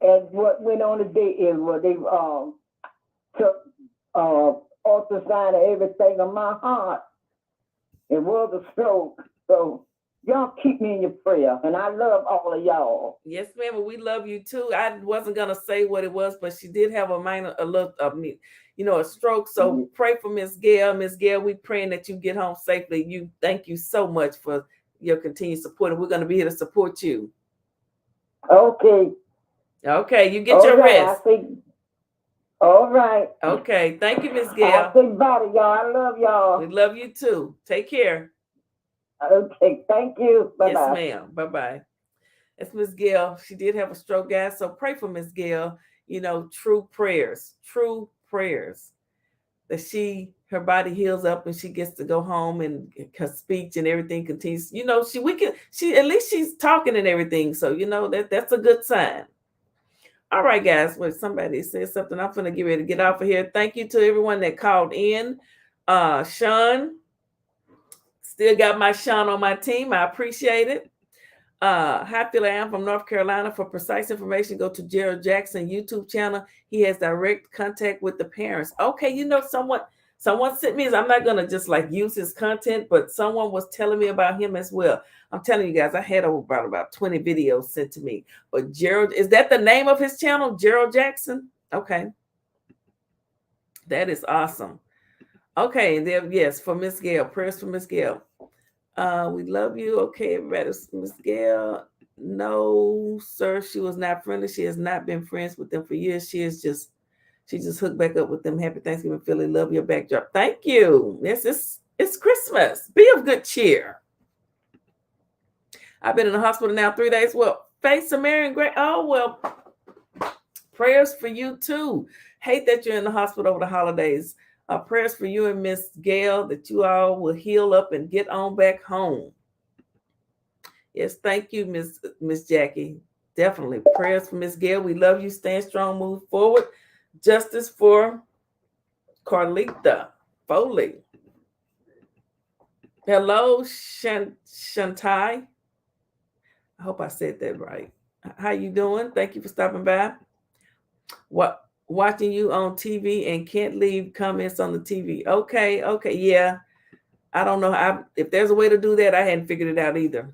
And what went on today is what they took ultrasound and everything on my heart. It was a stroke, so y'all keep me in your prayer, and I love all of y'all. Yes, ma'am. And we love you too. I wasn't gonna say what it was, but she did have a stroke. So pray for Miss Gail. Miss Gail, we praying that you get home safely. Thank you so much for your continued support, and we're gonna be here to support you. Okay. Okay, you get your rest. All right. Okay, thank you, Miss Gail. I say bye to y'all. I love y'all. We love you too. Take care. Okay, thank you. Bye-bye. Yes, ma'am. Bye-bye. It's Miss Gail. She did have a stroke, guys. So pray for Miss Gail. True prayers that her body heals up and she gets to go home and her speech and everything continues. At least she's talking and everything. So, that's a good sign. All right, guys. Well, somebody said something. I'm going to get ready to get off of here. Thank you to everyone that called in. Sean, still got my Sean on my team. I appreciate it. Hi, Phil. I am from North Carolina. For precise information, go to Gerald Jackson YouTube channel. He has direct contact with the parents. Okay, someone sent me. I'm not gonna just use his content, but someone was telling me about him as well. I'm telling you guys, I had about 20 videos sent to me. But Gerald, is that the name of his channel, Gerald Jackson? Okay, that is awesome. Okay, and then yes, for Miss Gail, prayers for Miss Gail. We love you. Okay, everybody. Miss Gail. No, sir. She was not friendly. She has not been friends with them for years. She just hooked back up with them. Happy Thanksgiving, Philly. Love your backdrop. Thank you. Yes, it's Christmas. Be of good cheer. I've been in the hospital now 3 days. Well, face of Mary and Great. Oh, well, prayers for you too. Hate that you're in the hospital over the holidays. Prayers for you and Miss Gail that you all will heal up and get on back home. Yes, thank you, Miss Jackie. Definitely. Prayers for Miss Gail. We love you. Stand strong, move forward. Justice for Carlether Foley. Hello, Shantai. I hope I said that right. How you doing? Thank you for stopping by. Watching you on TV and can't leave comments on the TV. Okay, yeah. I don't know if there's a way to do that. I hadn't figured it out either.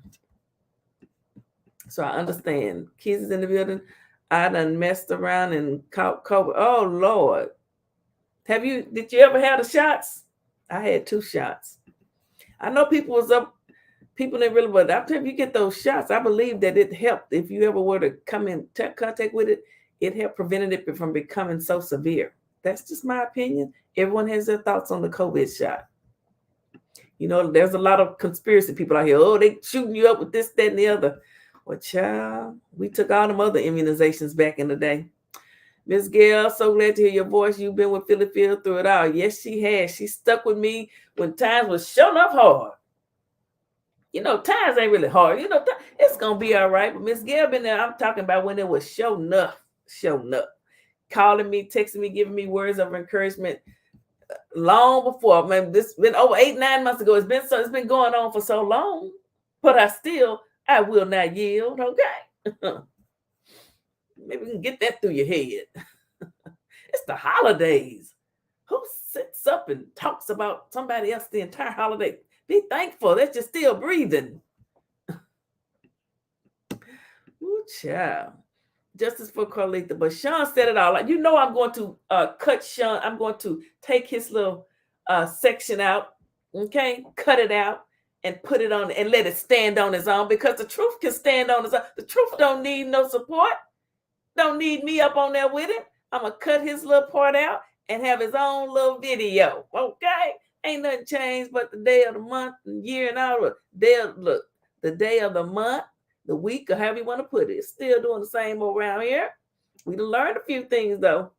So I understand. Kids is in the building. I done messed around and caught COVID. Oh Lord. Did you ever have the shots? I had 2 shots. I know people didn't really, but after you get those shots, I believe that it helped. If you ever were to come in contact with it, it helped prevent it from becoming so severe. That's just my opinion. Everyone has their thoughts on the COVID shot. There's a lot of conspiracy people out here. Oh, they shooting you up with this, that, and the other. Well, child, we took all them other immunizations back in the day. Miss Gail, so glad to hear your voice. You've been with Philly Phil through it all. Yes, she has. She stuck with me when times was showing up hard. Times ain't really hard. It's going to be all right. But Miss Gail been there. I'm talking about when it was showing up. Calling me, texting me, giving me words of encouragement long before. Man, this been over 8-9 months ago. It's been going on for so long. But I will not yield. Okay. Maybe we can get that through your head. It's the holidays. Who sits up and talks about somebody else the entire holiday? Be thankful that you're still breathing. Ooh, child. Justice for Carlether. But Sean said it all. I'm going to cut Sean. I'm going to take his little section out. Okay? Cut it out and put it on and let it stand on its own, because the truth can stand on its own. The truth don't need no support. Don't need me up on there with him. I'm going to cut his little part out and have his own little video. Okay? Ain't nothing changed but the day of the month and year and hour. The day of the month, the week, or however you want to put it. It's still doing the same around here. We learned a few things, though.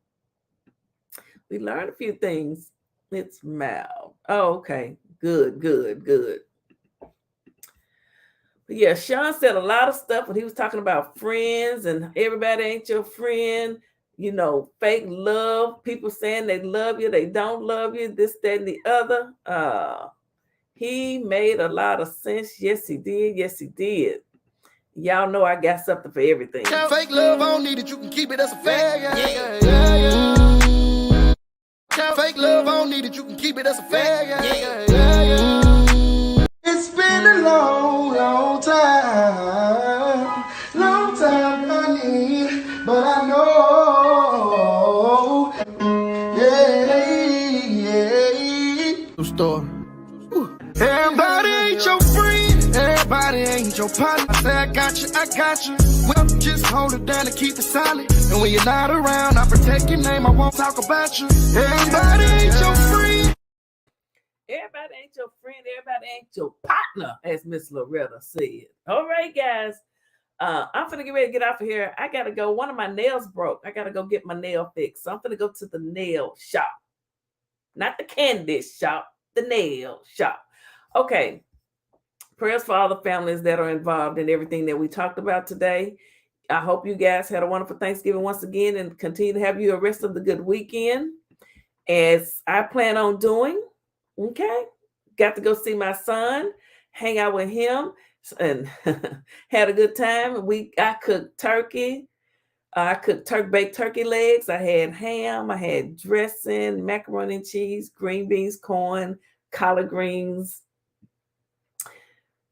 It's mild. Oh, okay. Good. But yeah, Sean said a lot of stuff when he was talking about friends and everybody ain't your friend. fake love, people saying they love you, they don't love you, this, that, and the other. He made a lot of sense. Yes, he did. Yes, he did. Y'all know I got something for everything. Fake love, I don't need it. You can keep it as a fake. Fake love, I don't need it. You can keep it as a fake. It's been a long, long time, honey, but I know, True story. Everybody ain't your friend, everybody ain't your partner. I say I got you. Well, just hold it down and keep it solid. And when you're not around, I protect your name, I won't talk about you. Everybody ain't your friend. Everybody ain't your friend, everybody ain't your partner, as Miss Loretta said. All right, guys. I'm finna get ready to get off of here. I gotta go. One of my nails broke. I gotta go get my nail fixed. So I'm finna go to the nail shop. Not the candy shop, the nail shop. Okay. Prayers for all the families that are involved in everything that we talked about today. I hope you guys had a wonderful Thanksgiving once again and continue to have you a rest of the good weekend, as I plan on doing. Okay. Got to go see my son, hang out with him, and had a good time. I cooked turkey. I cooked baked turkey legs. I had ham. I had dressing, macaroni and cheese, green beans, corn, collard greens.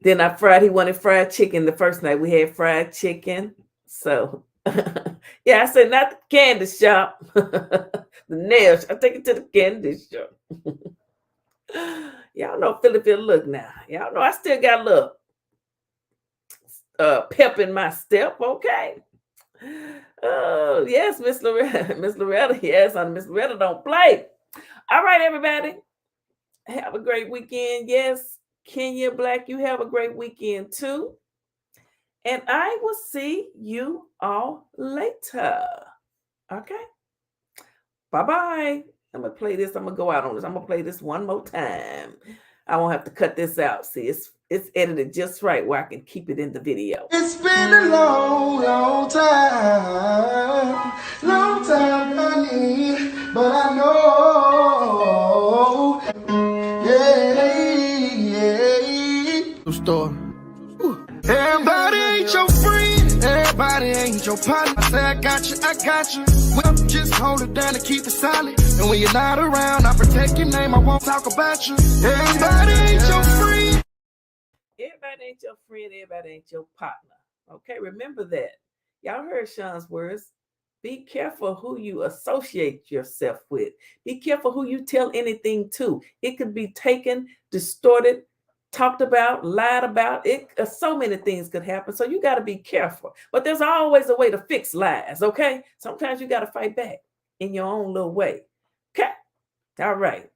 Then he wanted fried chicken the first night. We had fried chicken. So, yeah, I said, not the candy shop, the nail shop. I take it to the candy shop. Y'all know Philip look now. Y'all know I still got a little pep in my step. Okay. Oh, yes, Miss Loretta. Miss Loretta, yes, Miss Loretta don't play. All right, everybody. Have a great weekend. Yes. Kenya Black, you have a great weekend too. And I will see you all later. Okay. Bye-bye. I'm going to play this. I'm going to go out on this. I'm going to play this one more time. I won't have to cut this out. See, it's edited just right where I can keep it in the video. It's been a long, long time, honey, but I know, True story. Everybody ain't your friend, everybody ain't your partner. I say I got you. Well, just hold it down and keep it solid. And when you're not around, I protect your name, I won't talk about you. Everybody ain't your friend. Everybody ain't your friend, everybody ain't your partner. Okay, remember that. Y'all heard Sean's words. Be careful who you associate yourself with. Be careful who you tell anything to. It could be taken, distorted, talked about, lied about. So many things could happen. So you got to be careful. But there's always a way to fix lies, okay? Sometimes you got to fight back in your own little way. Okay? All right.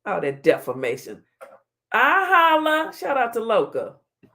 All that defamation. I holla. Shout out to Loca.